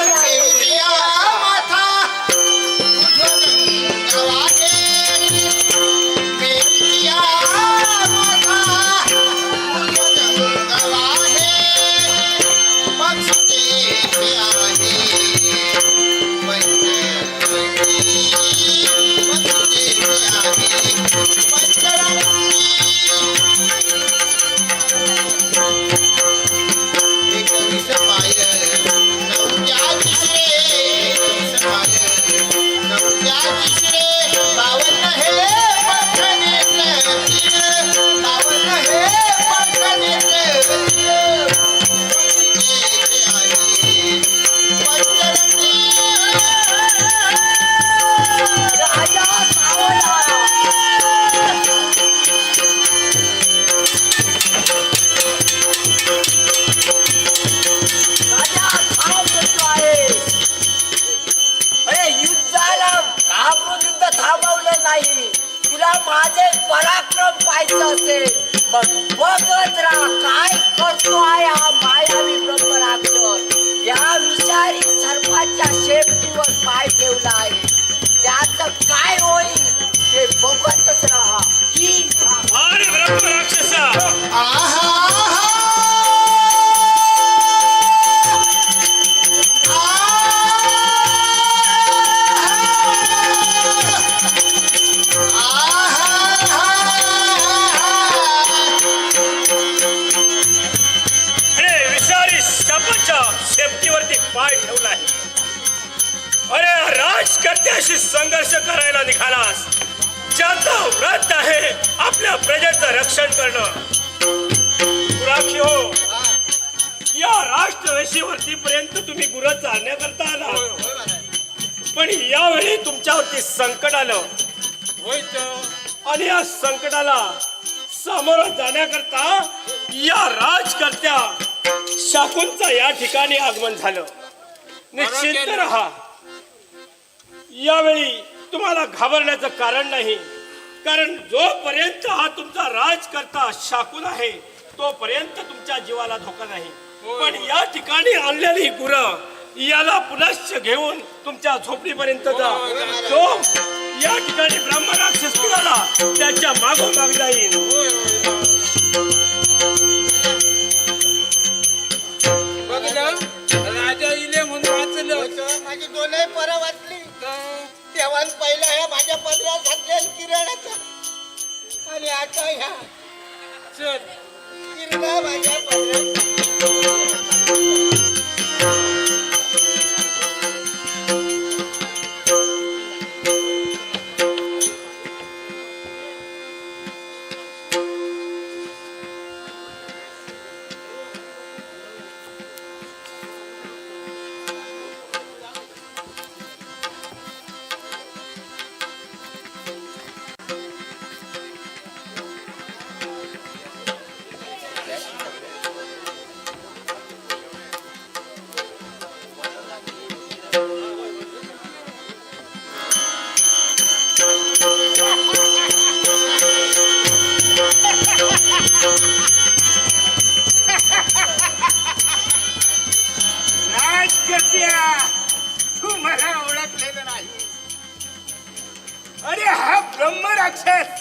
राजा सावला. राजा थांब म्हणतो आहे. अरे युद्धाला घाबरून युद्ध थांबवलं नाही. तुला माझे पराक्रम पाहायचं असेल मग बघत राहा काय करतो आहे हा मायावी ब्रह्मराक्षस. या विषारी सर्पाच्या शेपटीवर पाय ठेवला आहे. त्याचं काय होईल ते बघतच राहा. ही अरे ब्रह्म राक्षसा अरे विषारी सापाच्या शेपटीवरती पाय ठेवला आहे. अरे राजकर्त्याशी संघर्ष करायला निघालास. ज्याचं व्रत आहे आपल्या प्रजेचं रक्षण करणं. गुराखी हो, या राष्ट्रवेशीवरती पर्यंत तुम्ही गुरं चालण्याकरता आला पण यावेळी तुमच्यावरती संकट आलं होय तर आणि या संकटाला सामोरं जाण्याकरता या राजकर्त्या शाकूंचं या ठिकाणी आगमन झालं. निश्चिंत राहा. यावेळी तुम्हाला घाबरण्याचं कारण नाही, कारण जोपर्यंत हा तुमचा राजकर्ता शाकून आहे तोपर्यंत तुमच्या जीवाला धोका नाही. पण या ठिकाणी आणलेली गुरं याला पुनश्च घेऊन तुमच्या झोपडीपर्यंत जा. तो या ठिकाणी ब्रह्म राक्षस कुणाला त्याच्या मागोमाग जाईल. बघलं राजा इले म्हणून वाचलं. माझी डोळे परत वाचली तेव्हा पहिला ह्या माझ्या पदरात घातल्या किराणाचा आणि आता ह्या चल किरणा माझ्या पदरात. राजकर्त्या तू मला ओळखलेलं नाही. अरे हा ब्रह्मराक्षस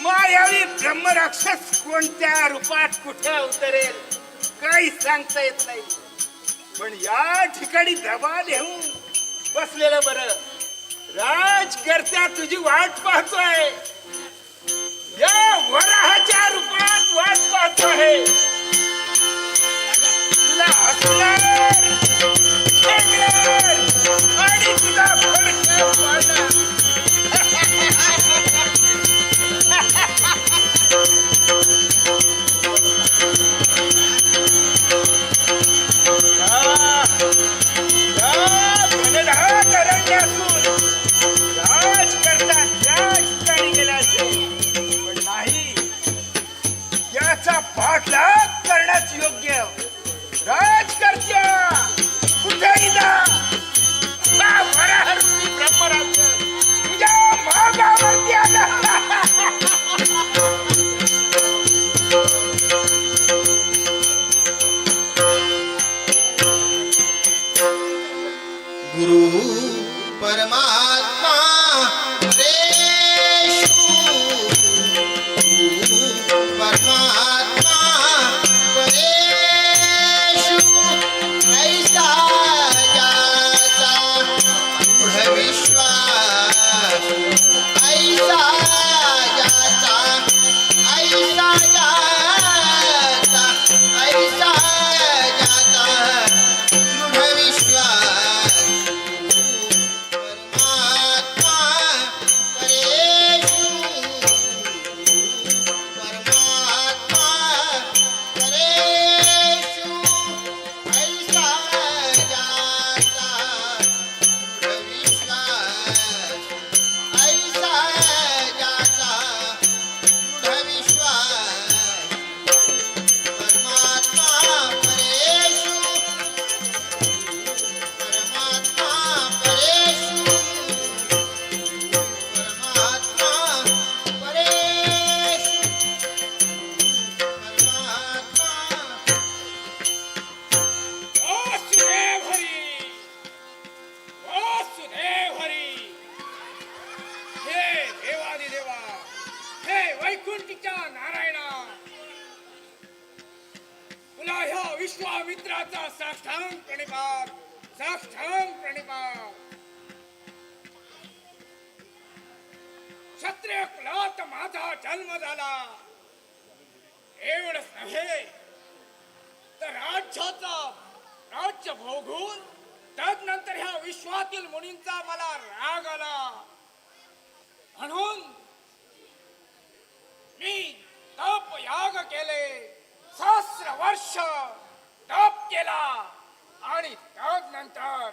मायावी ब्रह्मराक्षस कोणत्या रूपात कुठे उतरेल काही सांगता येत नाही. पण या ठिकाणी दबा देऊन बसलेलं बरं. राजकर्त्या तुझी वाट पाहतोय. या वराहाच्या रूपात वाट पाहतोय. तुला हसणार, खेळणार आणि तुला फडक्यात पाडणार. घनदाट अरण्यातून राजकर्ता त्या ठिकाणी गेला असेल पण नाही. याचा पाठलाग करण्याच योग्य वैदा वराहरूपी ब्रह्मराक्ष तुझ्या मागावरती आला. गुरु परमात्मा परेशु, गुरु परमात्मा परेशु, ऐसा ज्याचा दृढ विश्वास, ऐसा ज्याचा, ऐसा ज्याचा, ऐसा ज्याचा दृढ विश्वास. परमात्मा परेशु, परमात्मा परेशु, ऐसा ज्याचा दृढ विश्वास, ऐसा ज्याचा दृढ विश्वास. परमात्मा परेशु, परमात्मा परेशु, परमात्मा परेशु, परमात्मा. वासुदेव हरी, वासुदेव हरी. हे देवादिदेवा, हे वैकुंठीच्या नारायणा, तुला ह्या विश्वामित्राचा साष्टांग प्रणिपात, साष्टांग प्रणिपात. क्षत्रिय कुलात माझा जन्म झाला, एवढंच नव्हे तर राज्य भोगून तदनंतर ह्या विश्वातील मुनींचा मला राग आला, म्हणून मी तप याग केले, सहस्र वर्ष तप केला आणि तदनंतर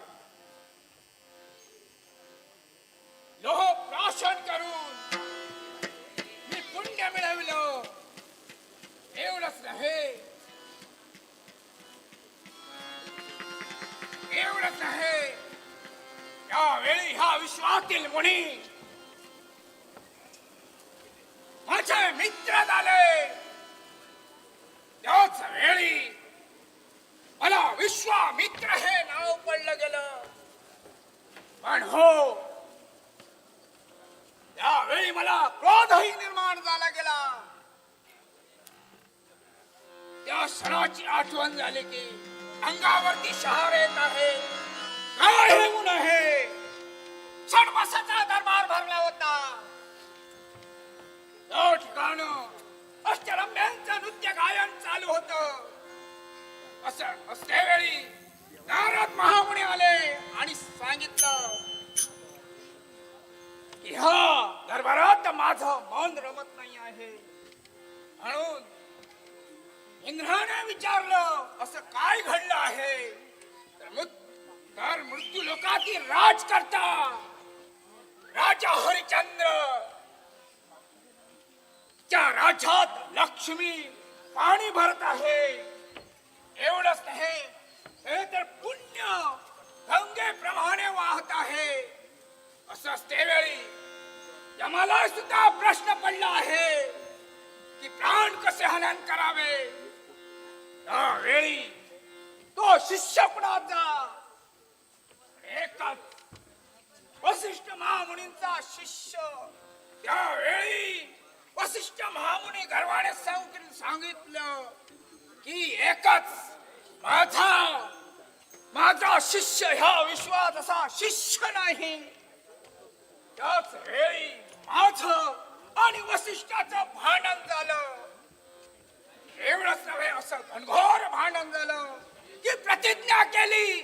लोह प्राशन करून मी पुण्य मिळविलं. एवढंच नव्हे, एवढंच नव्हे, यावेळी ह्या विश्वातील मुनी माझे मित्र झाले. त्याच वेळी मला विश्वामित्र हे नाव पडलं गेलं. पण हो, त्यावेळी मला क्रोधही निर्माण झाला गेला. त्या क्षणाची आठवण झाली की अंगावरती शहार येत आहे. काय हे गुण आहे? षड्मासाचा दरबार भरला होता. त्या ठिकाणं अष्टरम्यांचं नृत्य गायन चालू होतं. असं असतेवेळी नारद महामुनी आले आणि सांगितलं की ह्या दरबारात माझं मन रमत नाही आहे. म्हणून इंद्राने विचारलं असं काय घडलं आहे. तर मृत्यू लोकातील राज करता राजा हरिचंद्र, त्या राज्यात लक्ष्मी पाणी भरत आहे. एवढंच नाही, हे तर पुण्य गंगेप्रमाणे वाहत आहे. असं असतेवेळी यमाला सुद्धा प्रश्न पडला आहे की प्राण कसे हनन करावे. त्यावेळी तो शिष्य कुणाचा? एकच वसिष्ठ महामुनींचा शिष्य. त्यावेळी वसिष्ठ महामुनी गर्वाने सांगितलं की एकच माझा शिष्य ह्या विश्वात असा शिष्य नाही. त्याच वेळी माझं आणि वसिष्ठाचं भांडण झालं. एवढंच नव्हे, असं घनघोर भांडण झालं की प्रतिज्ञा केली.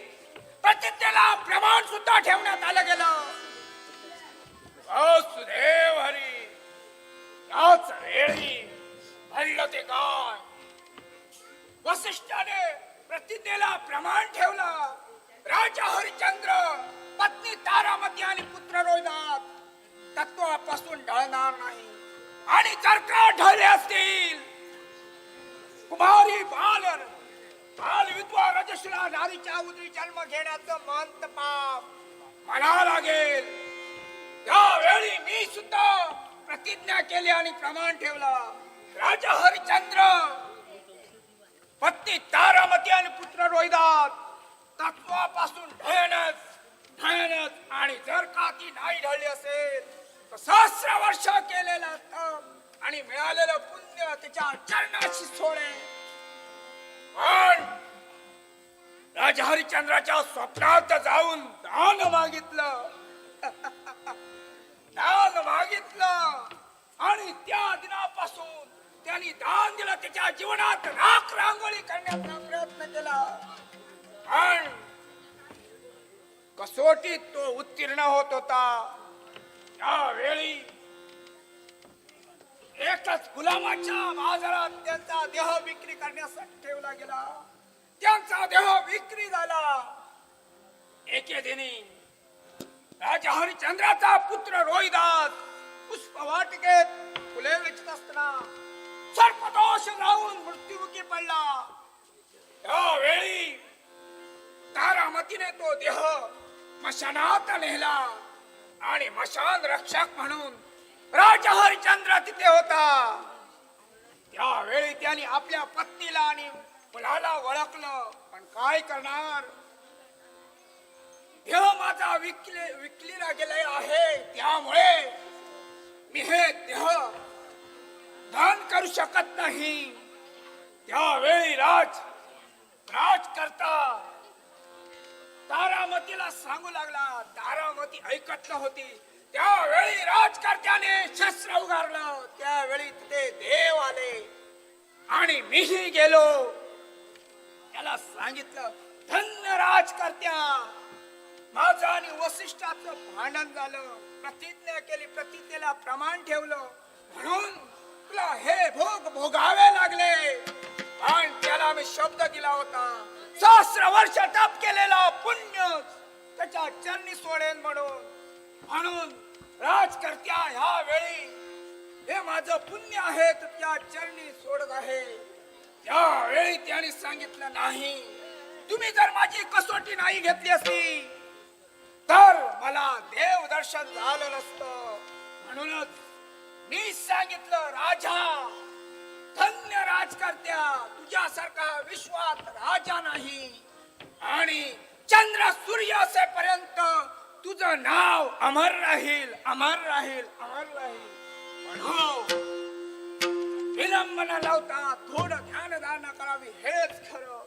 प्रतिज्ञेला प्रमाण सुद्धा ठेवण्यात आलं गेलं. वासुदेव हरी, त्याच वेळी घडलं ते काय? वसिष्ठाने प्रतिज्ञेला प्रमाण ठेवलं. राजा हरिचंद्र, पत्नी तारामती आणि पुत्र रोहिदास तत्वापासून ढळणार नाही. आणि जर का ढळले असतील, कुमारी बाल विधवा रजस्वला अशा नारीच्या उदरी जन्म घेण्याचं महंत पाप मला लागेल. त्यावेळी मी सुद्धा प्रतिज्ञा केली आणि प्रमाण ठेवला. राजा हरिश्चंद्र, पत्नी तारामती आणि पुत्र रोहिदास तत्वापासून ढळणच आणि जर का ती नाही ढळली असेल तर सहस्र वर्ष केलेला तप आणि मिळालेलं पुण्य तिच्या चरणाशी सोडे. पण राजा हरिश्चंद्राच्या स्वप्नात जाऊन दान मागितलं आणि त्या दिनापासून त्यांनी दान दिलं. त्याच्या जीवनात राख रांगोळी करण्याचा प्रयत्न केला पण कसोटीत तो उत्तीर्ण होत होता. त्यावेळी एकच गुलामाच्या बाजारात त्यांचा देह विक्री करण्यासाठी ठेवला गेला. त्यांचा देह विक्री झाला. एके दिनी राजा हरिश्चंद्राचा पुत्र रोहिदास पुष्पवाटिकेत फुले वेचत असताना सर्पदोष राहून मृत्युमुखी पडला. त्यावेळी तारामतीने तो देह मशानात नेला आणि मशान रक्षक म्हणून राजा हरिश्चंद्र तिथे होता. त्यावेळी त्यांनी आपल्या पत्नीला आणि मुलाला ओळखलं. पण काय करणार, देह माझा विकलीला गेले आहे. त्यामुळे मी हे देह दान करू शकत नाही. त्यावेळी राजकर्ता तारामतीला सांगू लागला. तारामती ऐकत नव्हती. त्यावेळी राजकर्त्याने शस्त्र उगारलं. त्यावेळी तिथे देव आले आणि मीही गेलो. त्याला सांगितलं, धन्य राजकर्त्या, माझं आणि वसिष्ठाचं भांडण झालं. प्रतिज्ञा केली, प्रतिज्ञेला प्रमाण ठेवलं म्हणून तुला हे भोग भोगावे लागले. पण त्याला मी शब्द दिला होता, सहस्र वर्ष तप केलेला पुण्य त्याच्या चरणी सोडेन म्हणून राजकर्त्या ह्या वेळी हे माझं पुण्य आहे तर त्या चरणी सोडत आहे. त्यावेळी त्याने सांगितलं, नाही, तुम्ही जर माझी कसोटी नाही घेतली असती तर मला देव दर्शन झालं नसतं. म्हणूनच मी सांगितलं, राजा, धन्य राजकर्त्या, तुझ्यासारखा विश्वात राजा नाही आणि चंद्र सूर्य असेपर्यंत तुझं नाव अमर राहील, अमर राहील, अमर राहील. म्हणून विलंब न लावता थोडं ध्यानधारणा करावी हेच खरं.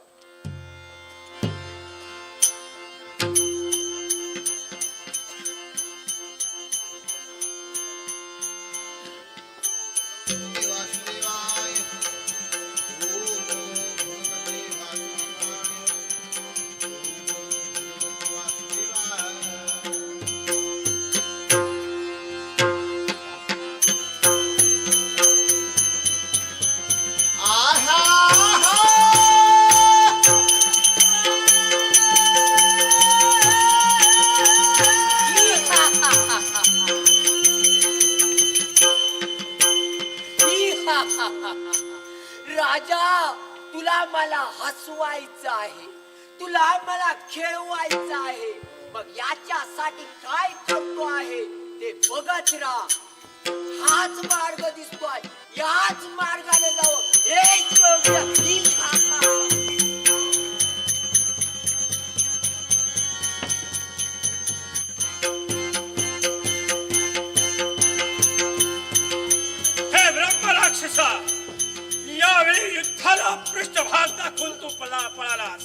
राजा, तुला मला हसवायचं आहे, तुला मला खेळवायचं आहे. मग याच्यासाठी काय करतो आहे ते बघत राहा. हाच मार्ग दिसतोय, याच मार्गाने जावं हेच योग्य. हे ब्रह्मराक्षसा, यावेळी युद्धाला पृष्ठभाग दाखवून तू पळालास.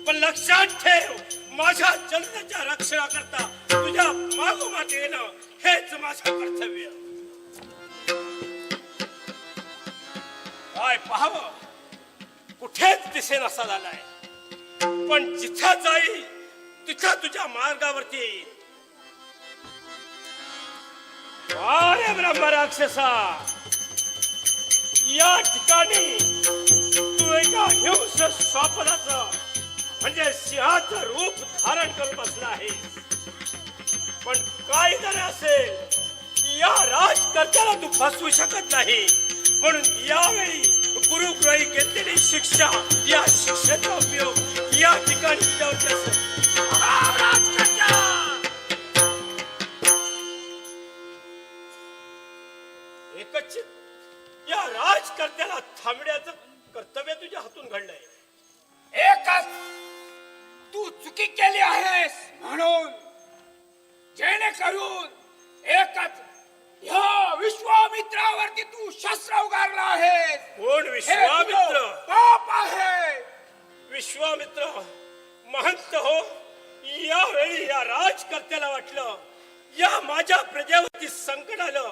पण लक्षात ठेव, माझ्या जनतेच्या रक्षणाकरता तुझ्या मागोमाग येणं हेच माझं कर्तव्य. काय पाहावं, कुठेच दिसेनासा झालाय. पण जिथं जाईल तिथं तुझ्या मार्गावरती येईल. अरे ब्रह्मराक्षसा, या ठिकाणी तू एका हिंस स्वापनाचं म्हणजे सिंहाचं रूप धारण करून बसला आहे. पण काय जर असेल, या राजकर्त्याला तू फसवू शकत नाही. म्हणून यावेळी गुरुग्रही घेतलेली शिक्षा, या शिक्षेचा उपयोग या ठिकाणी माझ्यावरती असं राजकन्या! एकच या राजकर्त्याला थांबण्याचं कर्तव्य तुझ्या हातून घडलंय. एकच तू चुकी केली आहेस म्हणून जेणेकरून एकच ह्या विश्वामित्रावरती तू शस्त्र उगारला आहेस. कोण हे विश्वामित्र? तुझं पाप आहे. विश्वामित्र महंत हो. यावेळी या राजकर्त्याला वाटलं या माझ्या प्रजेवरती संकट आलं,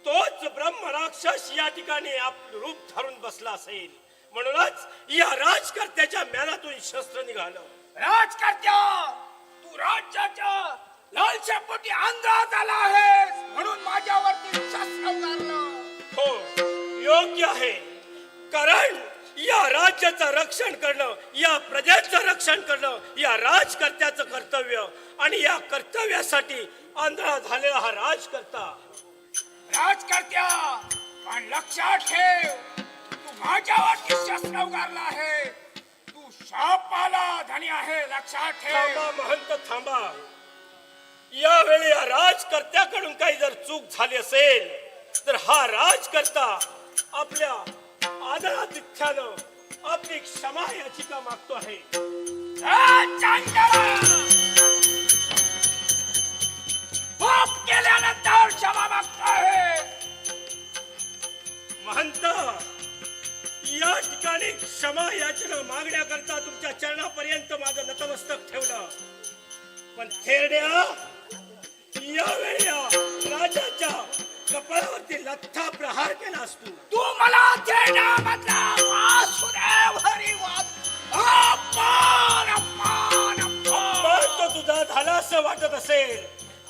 तोच ब्रह्म राक्षस या ठिकाणी आपलं रूप धरून बसला असेल. म्हणूनच या राजकर्त्याच्या म्यानातून शस्त्र निघालं. राजकर्त्या, तू राज्याच्या लालसेपोटी अंधा झाला आहेस म्हणून माझ्यावरती शस्त्र उगारलं. हो, योग्य आहे. कारण या राज्याचं रक्षण करणं, या प्रजेचं रक्षण करणं या राजकर्त्याचं कर्तव्य. आणि या कर्तव्यासाठी आंधळा झालेला हा राजकर्ता. राजकर्त्या, पण लक्षात ठेव, तू माझ्यावरती शस्त्र उगारला आहे. तू शापाला धनी आहे, लक्षात ठेव. थांबा महंत, थांबा. यावेळी या राजकर्त्याकडून काही जर चूक झाली असेल तर हा राजकर्ता आपल्या आदरातिथ्यानं आपली क्षमा याचिका मागतो आहे. पाप केल्यानंतर क्षमा मागतो आहे. महंत, या ठिकाणी क्षमा याचना मागण्याकरता तुमच्या चरणापर्यंत माझं नतमस्तक ठेवलं. पण थेरड्या, यावेळी या राजाच्या कपाळावरती लठ्ठा प्रहार केलास तू. तू मला देण्यामधला वासुदेव हरी वाद अपमान अपमान अपमान. पण तो तुझा झाला असं वाटत असेल,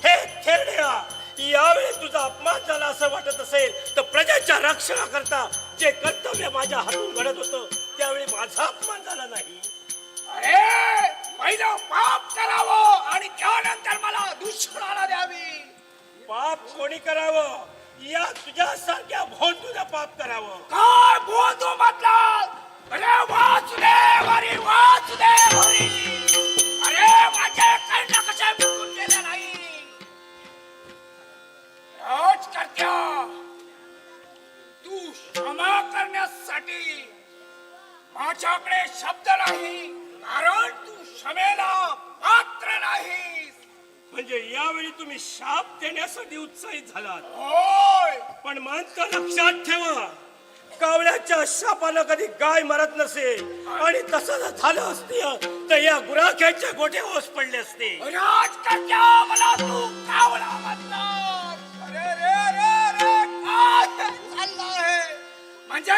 हे थेरड्या, यावेळी तुझा अपमान झाला असं वाटत असेल तर प्रजेच्या रक्षणाकरता जे कर्तव्य माझ्या हातून घडत होतं त्यावेळी माझा अपमान झाला नाही. अरे, पहिलं पाप करावं आणि त्यानंतर मला दुष्पणाला द्यावी. पाप कोणी करावं? या तुझ्यासारख्या भोंदूला पाप करावं. काय बोलतो मतलब? अरे वासुदेव हरी वासुदेव हरी. अरे माझे कर्ण कसे बिकून गेले नाही. राजकर्त्या, तू क्षमा करण्यासाठी माझ्याकडे शब्द नाही, कारण तू क्षमेला पात्र नाहीस. म्हणजे यावेळी तुम्ही शाप देण्यासाठी उत्साहित झालात. होय, पण मानता लक्षात ठेवा, कावळ्याच्या शापानं कधी गाय मरत नसेल. आणि तसं जर झालं असतं तर या गुराख्याचे गोठे ओस पडले असते. राजकर्त्या, मला तू कावळा म्हणतात. अरे रे रे रे, काय चाललं आहे? म्हणजे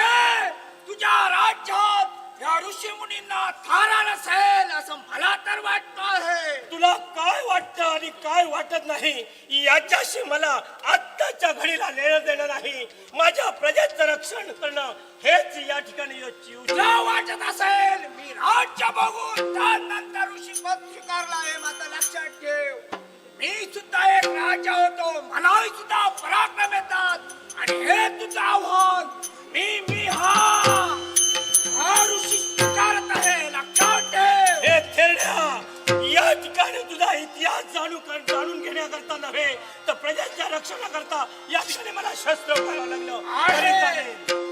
तुझ्या राज्यात या ऋषी मुनींना थारा नसेल असं मला तर वाटत आहे. तुला काय वाटतं आणि काय वाटत नाही याच्याशी मला आत्ताच्या घडीला लेणं देणं नाही. माझ्या प्रजेचं रक्षण करणं हेच या ठिकाणी तुला वाटत असेल मी राज्य बघून त्यानंतर ऋषी पद स्वीकारला आहे, मात्र लक्षात ठेव, मी सुद्धा एक राजा होतो, मलाही सुद्धा पराक्रम येतात. आणि हे तुझं आव्हान मी हा ऋषी स्वीकारत आहे, लक्षात ठेव. हे थेरड्या, या ठिकाणी तुझा इतिहास जाणून घेण्याकरता नव्हे तर प्रजेच्या रक्षणाकरता या ठिकाणी मला शस्त्र उभारावं लागलं. तरी चालेल.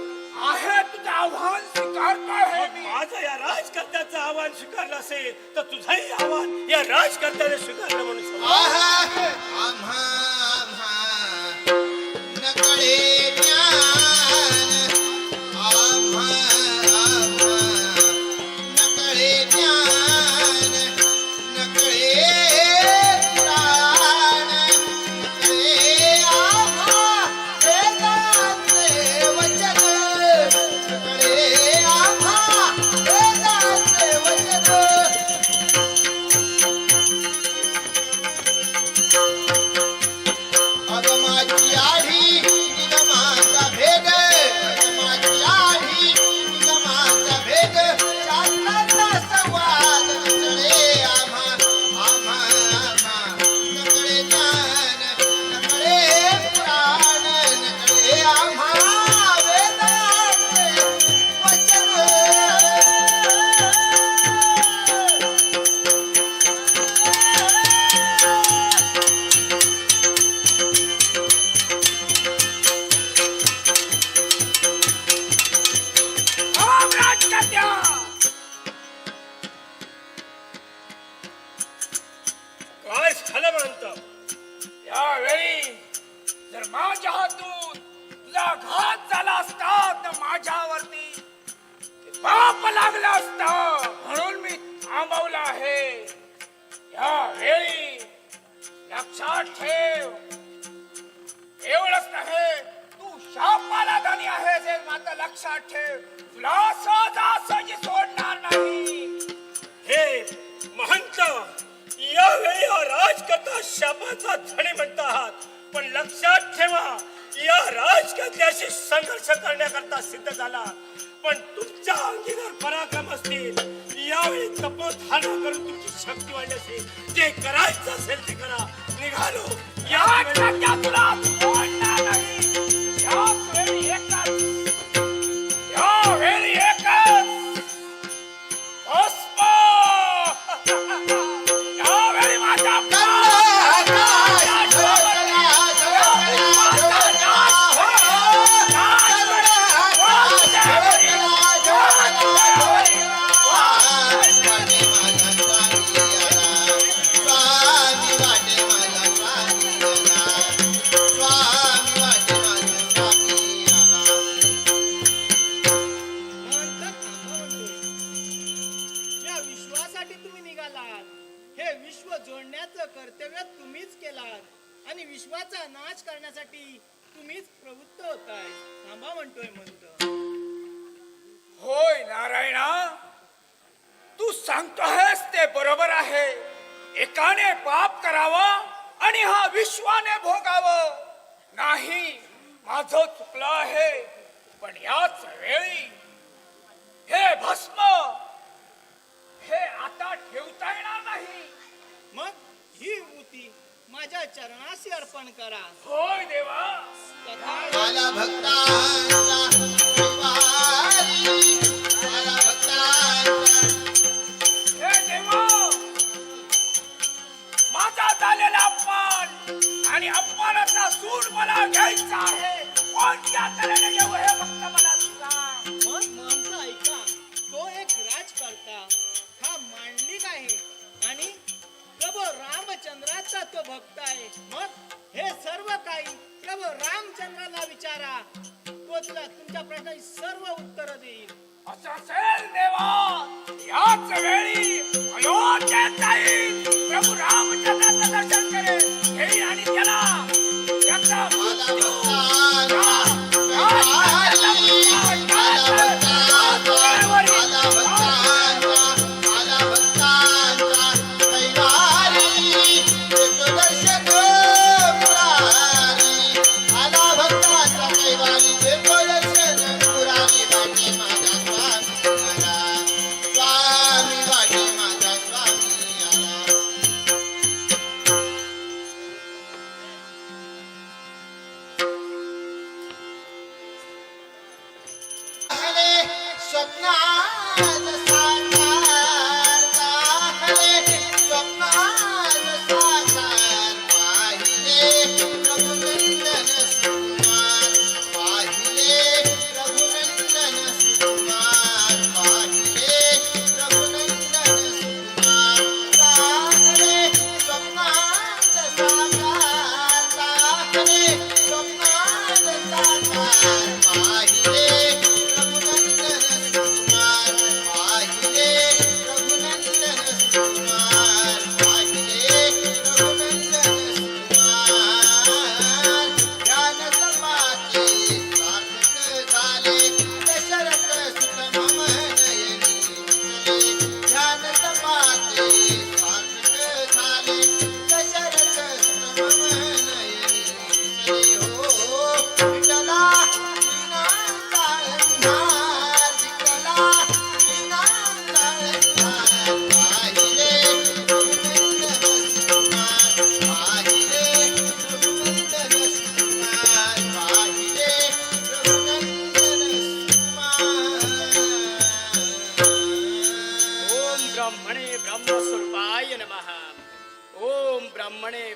आहे तुझं आव्हान स्वीकारतो आहे मग मी. माझं या राजकर्त्याचं आव्हान स्वीकारलं असेल तर तुझंही आव्हान या राजकर्त्याने स्वीकारलं म्हणून समज. आम्हा नकळे ज्ञान, आम्हा नकळे ज्ञान, नकळे प्राण, नकळे आम्हा वेदांचे वचन, नकळे आम्हा वेदांचे वचन. आहे. यावेळी लक्षात ठेव, एवढंच नाही, तू शापाला धनी आहेस हे मात्र लक्षात ठेव. तुला सहजासहजी सोडणार नाही. हे महंत, यावेळी हा राजकर्ता शापाचा धणी म्हणतात, पण लक्षात ठेवा, या राजकर्त्याशी संघर्ष करण्याकरता सिद्ध झाला, पण तुमच्या अंगी जर पराक्रम असतील, यावेळी तपोधारणा करून तुमची शक्ती वाढली असेल, जे करायचं असेल ते करा. निघालो. या तुला सोडणार नाही. यावेळी एकच भस्म. यावेळी माझा म्हणतात थांबा म्हणतोय. या विश्वासाठी तुम्ही निघालात. हे विश्व जोडण्याचं कर्तव्य तुम्हीच केलात आणि विश्वाचा नाश करण्यासाठी तुम्हीच प्रवृत्त होताय. थांबा म्हणतोय म्हणतो. होय नारायणा, तू सांगतोयस ते बरोबर आहे. एकाने पाप करावं आणि हा विश्वाने भोगावं. नाही, माझं चुकलं आहे, पण याच वेळी हे भस्म हे आता ठेवता येणार नाही. मग ही ऊती माझ्या चरणाशी अर्पण करा. होय देवा. तथा मला भक्तांचा वारी, मला भक्तांचा हे देवा, माझा झालेला अपमान आणि अपमानाचा सूड मला घ्यायचा आहे. कोणत्या तऱ्हेने घेऊ हे फक्त मला सांग. मग म्हणता ऐका, तो एक राजकर्ता, हा मांडलिक आहे आणि प्रभू रामचंद्राचा तो भक्त आहे. मग हे सर्व काही प्रभू रामचंद्राला विचारा, तो तुमच्या प्रश्नाची सर्व उत्तर देईल. असं असेल देवा, याच वेळी अयोध्येत जाईल, प्रभू रामचंद्राचं दर्शन करेल, घेईल आणि त्याला त्याचा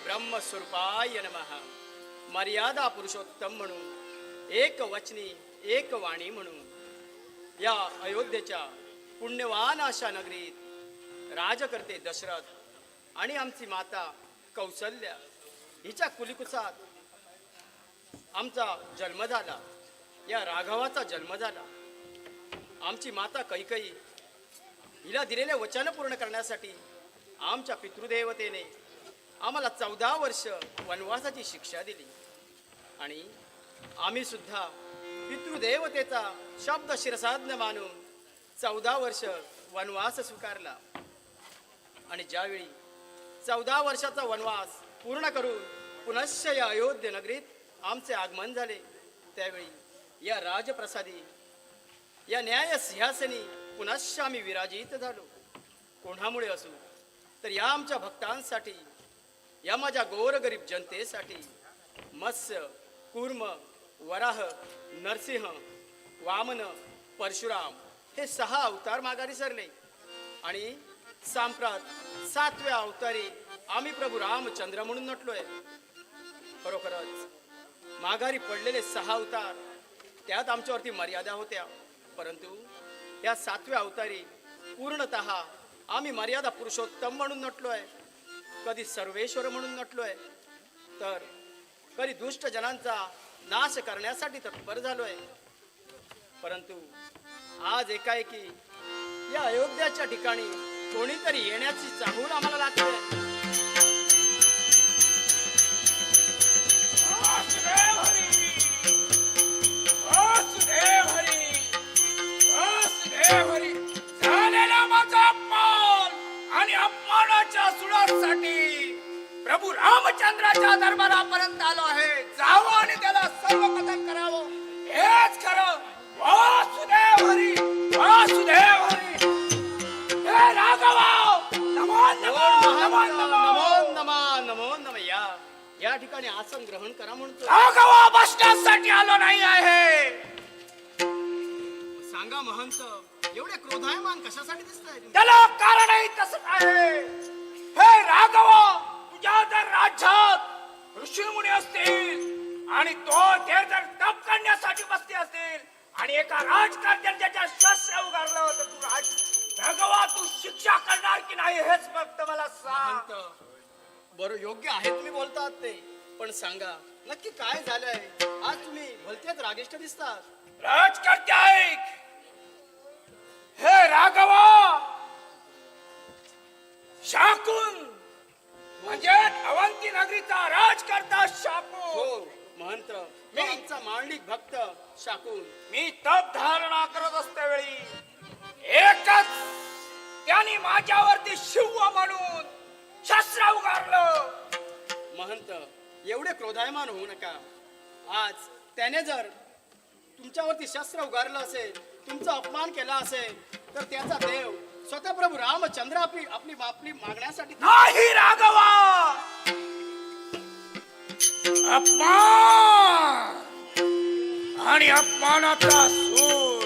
ब्रह्मस्वरूपाय नमः. मर्यादा पुरुषोत्तम म्हणून, एक वचनी एक वाणी म्हणून या अयोध्येच्या पुण्यवान अशा नगरीत राजकर्ते दशरथ आणि आमची माता कौसल्या हिच्या कुलीकुसात आमचा जन्म झाला. या राघवाचा जन्म झाला. आमची माता कैकई हिला दिलेले वचन पूर्ण करण्यासाठी आमच्या पितृदेवतेने आम्हाला 14 वर्ष वनवासाची शिक्षा दिली आणि आम्ही सुद्धा पितृदेवतेचा शब्द शिरसाज्ञ मानून 14 वर्ष वनवास स्वीकारला. आणि ज्यावेळी 14 वर्षाचा वनवास पूर्ण करून पुनश्च या अयोध्या नगरीत आमचे आगमन झाले, त्यावेळी या राजप्रसादी या न्याय सिंहासनी पुनश्च आम्ही विराजित झालो. कोणामुळे असू तर या आमच्या भक्तांसाठी, या माझ्या गोरगरीब जनतेसाठी मत्स्य, कूर्म, वराह, नरसिंह, वामन, परशुराम हे 6 अवतार माघारी सरले आणि सांप्रत 7व्या अवतारी आम्ही प्रभू रामचंद्र म्हणून नटलोय. खरोखरच माघारी पडलेले 6 अवतार त्यात आमच्यावरती मर्यादा होत्या, परंतु या 7व्या अवतारी पूर्णतः आम्ही मर्यादा पुरुषोत्तम म्हणून नटलोय, कधी सर्वेश्वर म्हणून नटलोय, तर कधी दुष्ट जनांचा नाश करण्यासाठी तत्पर झालोय. परंतु आज एकाएकी या अयोध्याच्या ठिकाणी कोणीतरी येण्याची चाहूल आम्हाला लागते. वासुदेव हरी, वासुदेव हरी, वासुदेव हरी. झालेला माझा अपमान आणि अपमानाच्या सुडासाठी प्रभू रामचंद्राच्या दरबारापर्यंत आलो आहे. जावं आणि त्याला सर्व कथन करावं, हेच खरं. वासुदेव हरी, वासुदेव हरी. हे राघवा, नमो नमो, नमो नमो. नमो नमो नमो. या ठिकाणी आसन ग्रहण करा म्हणतो. राघवा बसण्यासाठी आलो नाही आहे. सांगा महंत, एवढे क्रोधायमान कशासाठी दिसताय? त्याला कारणही तसंच आहे. हे राघवा, तुझ्या जर राज्यात ऋषीमुनी असतील आणि ते जर तप करण्यासाठी बसले असतील आणि एका राजकारत्याने त्याच्या शस्त्र उगारलं तर राघवा तू शिक्षा करणार की नाही हेच फक्त मला सांग. बरं, योग्य आहे तुम्ही बोलतात ते, पण सांगा नक्की काय झालंय? आज तुम्ही भलतेच रागिष्ट दिसतात. राजकर्ते ऐक. हे राघवा, शाकून म्हणजे अवंती नगरीचा राजकर्ता शाकून. हो महंत, मी आमचा मांडलिक भक्त शाकून. मी तप धारणा करत असते वेळी एकच त्यांनी माझ्यावरती शिव म्हणून शस्त्र उगारलं. महंत, एवढे क्रोधायमान होऊ नका. आज त्याने जर तुमच्यावरती शस्त्र उगारलं असेल, तुमचा अपमान केला असेल, तर त्याचा देव स्वतः प्रभू रामचंद्र आपली माफी मागण्यासाठी. नाही राघवा, अपमान आणि अपमानाचा सूर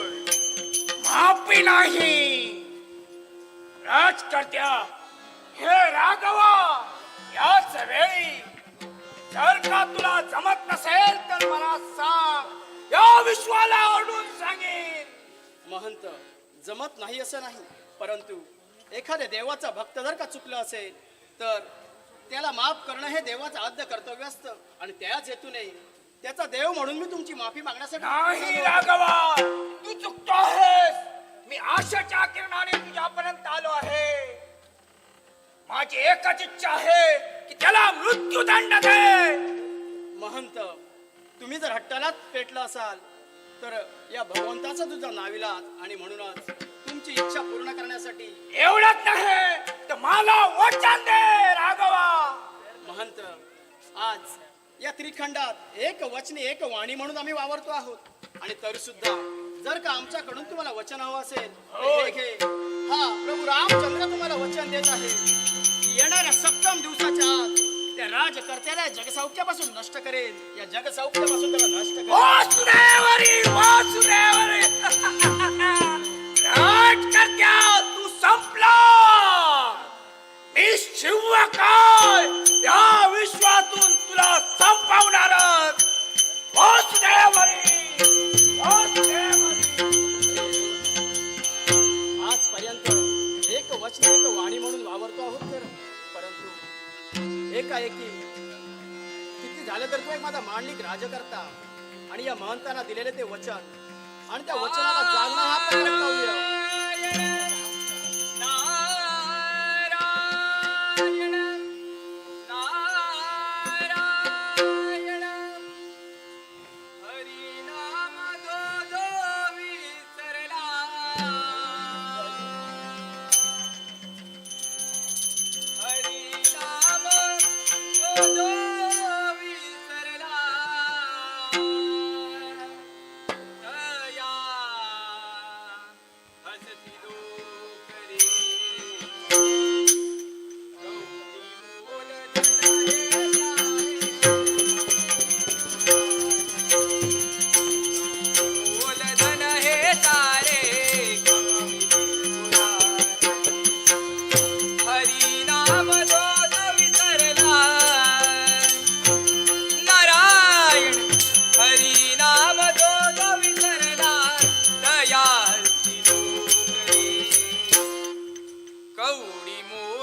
माफी नाही. राजकर्त्या, हे राघवा, याच वेळी जर का तुला जमत नसेल तर मला सांग, या विश्वाला ओढून सांगेन. महंत, जमत नाही असं नाही, परंतु एखाद्या देवाचा भक्त जर का चुकलं असेल तर त्याला माफ करणं हे देवाचं आद्य कर्तव्य असतं आणि त्याच हेतूने त्याचा देव म्हणून मी तुमची माफी मागण्यासाठी. नाही राघवा, तू चुकतो आहेस. मी आशाच्या किरणाने तुझ्यापर्यंत आलो आहे. माझी एकच इच्छा आहे की त्याला मृत्यूदंड दे. महंत, तुम्ही जर हट्टालाच पेटला असाल तर या भगवंताचा तुझा नाविलाज आणि म्हणूनच तुमची इच्छा पूर्ण करण्यासाठी. एवढंच नाही तर मला वचन दे राघवा. महंत, आज या त्रिखंडात एक वचनी एक वाणी म्हणून आम्ही वावरतो आहोत आणि तरी सुद्धा जर का आमच्याकडून तुम्हाला वचन हवं असेल तर हे घे. हा प्रभू रामचंद्र तुम्हाला वचन देत आहे की येणाऱ्या सप्तम दिवसाच्या आत त्या राजकर्त्याला जगसौख्यापासून नष्ट करेल. या जगसौख्यापासून त्याला नष्ट करेल. वासुदेवरी, वासुदेवरी. राजकर्त्या, तू संपला. मी शिव काय या विश्वातून तुला संपवणारच. वासुदेवरी, वासुदेवरी. आजपर्यंत एक वचन एक वाणी म्हणून वावरतो आहोत तर, परंतु एकाएकी किती झालं तर तो एक माझा मांडलिक राजकर्ता आणि या महंतांना दिलेले ते वचन आणि त्या वचनाला जाणणं हा तर कर्तव्य.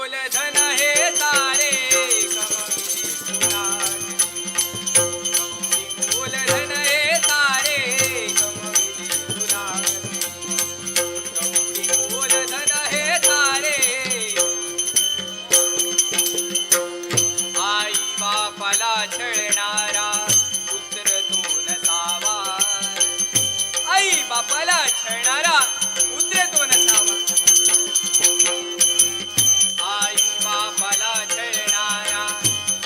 मूलधन हे सारे कमविले तुला गौरी मूलधन हे सारे कमविले तुला गौरी मूलधन हे सारे आई बापाला छळणारा पुत्र तो नसावा आई बापाला छळणारा पुत्र तो नसावा आई बापाला छळणारा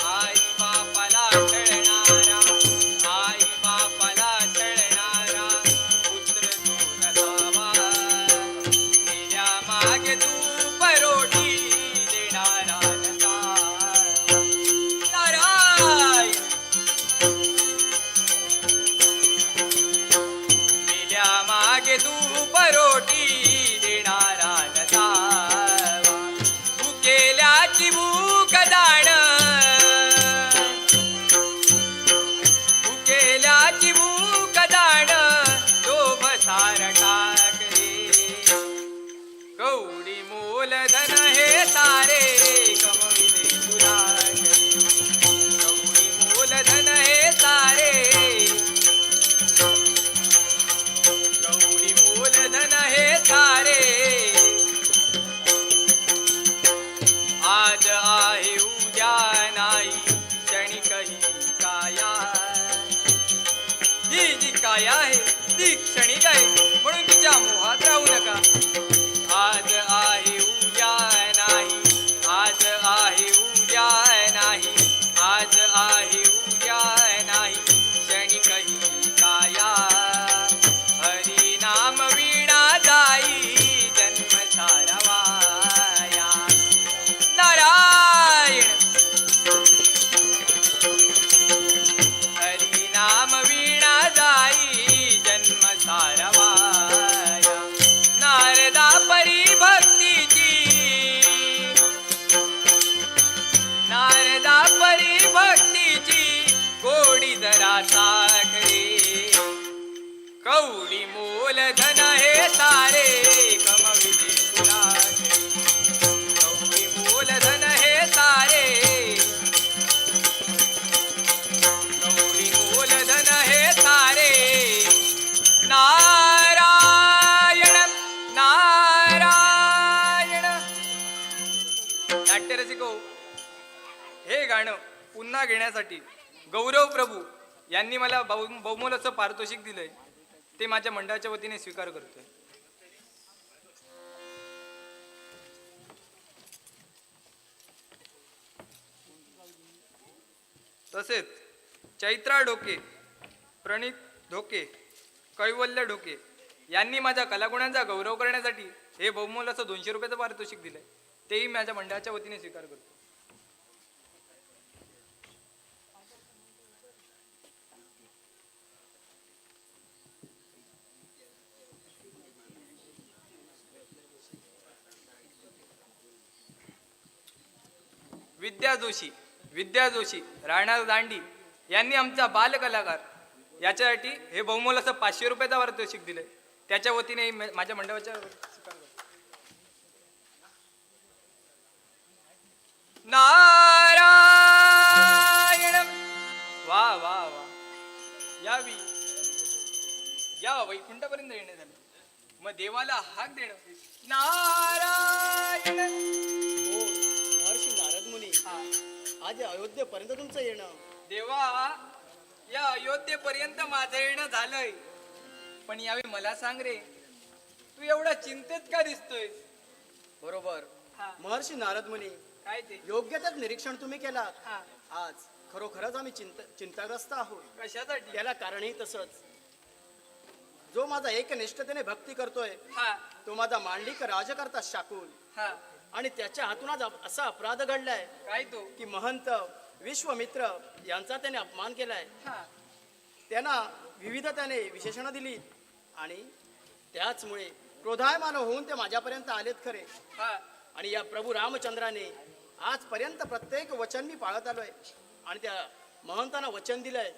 आई बापाला छळणारा आई बापाला छळणारा पुत्र तो नसावा मेल्या मागे तू परोठी देणारा नसावा नारायण मेल्या मागे तू परोटी देणारा नसावा भुकेल्याची भूक दाण भुकेल्याची भूक दाण लोभ सार टाकले कवडी मूलधन हे सारे कमविले तुला कवडी मूलधन हे सारे गौरी मूलधन हे सारे आज आहे उद्या नाही क्षणिकही काया ही जी काया आहे ती क्षणिक आहे म्हणून तिच्या मोहात राहू नका आज आहे उद्या नाही आज आहे उद्या नाही आज आहे उद्या नाही क्षणिकही काया हरी नाम वीणा जाई जन्म सारवाया नारायण हरी नाम वीणा जाई जन्म सारवाया नारदा परी भक्तीची नारदा परी भक्तीची गोडी जरा साखरे कवडी मूलधन हे सारे कमविले तुला कवडी मूलधन हे सारे कवडी मूलधन हे सारे नारायण नारायण नाट्यरसिको हे गाणं पुन्हा घेण्यासाठी गौरव प्रभू यांनी मला बहुमोलाचं पारितोषिक दिलंय ते माझ्या मंडळाच्या वतीने स्वीकार करतोय. तसेच चैत्रा ढोके, प्रणित ढोके, कैवल्य ढोके यांनी माझ्या कलागुणांचा गौरव करण्यासाठी हे बहुमोलाचं 200 रुपयाचं पारितोषिक दिलंय तेही माझ्या मंडळाच्या वतीने स्वीकार करतो. विद्या जोशी राहणार दांडी यांनी आमचा बालकलाकार याच्यासाठी हे बहुमोलाचं 500 रुपयाचं पारितोषिक दिलंय त्याच्या वतीने माझ्या मंडळाच्या नारायण वा वा वा यावी या वैकुंठापर्यंत येणे झालं मग देवाला हाक देणं नारायण हो महर्षी नारद मुनी आज अयोध्येपर्यंत तुमचं येणं देवा या अयोध्येपर्यंत माझं येणं झालंय पण यावेळी मला सांग रे तू एवढा चिंतेत का दिसतोय. बरोबर हा. महर्षी नारद मुनी काय ते योग्य त्याच निरीक्षण तुम्ही केलात. हा. आज खरोखरच आम्ही चिंताग्रस्त आहोत. कशासाठी त्याला कारणही तसंच जो माझा एकनिष्ठतेने भक्ती करतोय हा तो माझा मांडलिक राजकर्ता शाकुल हा आणि त्याच्या हातून आज असा अपराध घडलाय काय तो की महंत विश्वमित्र यांचा त्याने अपमान केलाय. हा त्यांना विविधतेने विशेषणं दिली आणि त्याचमुळे क्रोधायमान होऊन ते माझ्यापर्यंत आलेत खरे. हा आणि या प्रभू रामचंद्राने आजपर्यंत प्रत्येक वचन मी पाळत आलोय आणि त्या महंतांना वचन दिलंय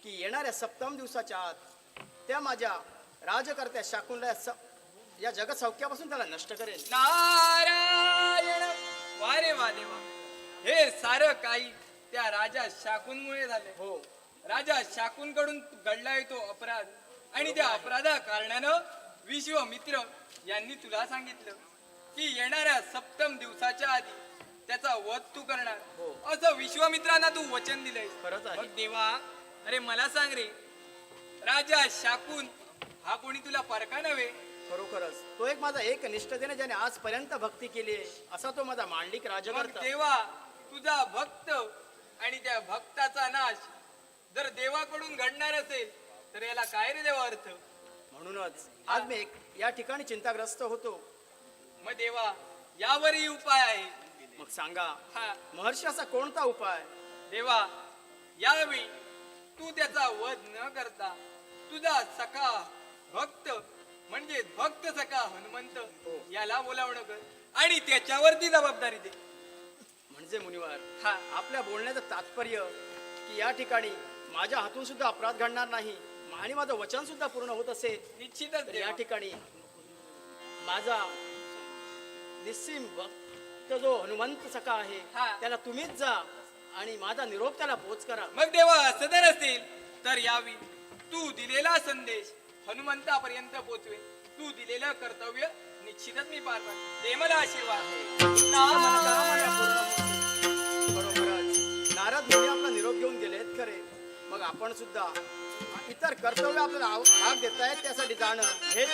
की येणाऱ्या सप्तम दिवसाच्या आत त्या माझ्या राजकर्त्या शाकुंला या जगत सौख्यापासून त्याला नष्ट करेल. नारायण वारे देवा देवा, हे सारं काही त्या राजा शाकूनमुळे झाले. हो, राजा शाकूनकडून घडलाय तो अपराध, आणि त्या अपराधा कारणानं विश्वामित्र यांनी तुला सांगितलं की येणाऱ्या सप्तम दिवसाच्या आधी त्याचा वध तू करणार, असं विश्वामित्रांना तू वचन दिलंय. खरंच आहे. मग देवा, अरे मला सांग रे, राजा शाकून हा कोणी तुला परका नव्हे? खरोखरच तो एक माझा एक निष्ठतेने ज्याने आजपर्यंत भक्ती केली आहे, असा तो माझा मांडलिक मग राजकर्ता. देवा, तुझा भक्त आणि त्या भक्ताचा नाश जर देवाकडून घडणार असेल तर याला काय रे देवा अर्थ? म्हणूनच आज मी या ठिकाणी चिंताग्रस्त होतो. मग देवा, यावरही उपाय आहे. मग सांगा हा महर्षी, असा कोणता उपाय? देवा, यावेळी तू त्याचा वध न करता तुझा सखा भक्त म्हणजे भक्त सखा हनुमंत याला बोलावणं कर आणि त्याच्यावरती जबाबदारी दे. म्हणजे मुनिवर, हा आपल्या बोलण्याचं तात्पर्य की या ठिकाणी माझ्या हातून सुद्धा अपराध घडणार नाही आणि माझं वचन सुद्धा पूर्ण होत असेल निश्चितच तर या देवा. ठिकाणी माझा निस्सीम भक्त जो हनुमंत सखा आहे हा. त्याला तुम्हीच जा आणि माझा निरोप त्याला पोच करा. मग देवा, असं जर असेल तर यावी तू दिलेला संदेश हनुमंतापर्यंत पोचवे. तू दिलेलं कर्तव्य निश्चितच मी पार पाडेन. दे मला आशीर्वाद. मनोकामना पूर्ण होतील. बरोबरच नारद मुनी आपला निरोप घेऊन गेलेत खरे, मग आपण सुद्धा इतर कर्तव्य आपल्याला भाग देतायत त्यासाठी जाणं हेच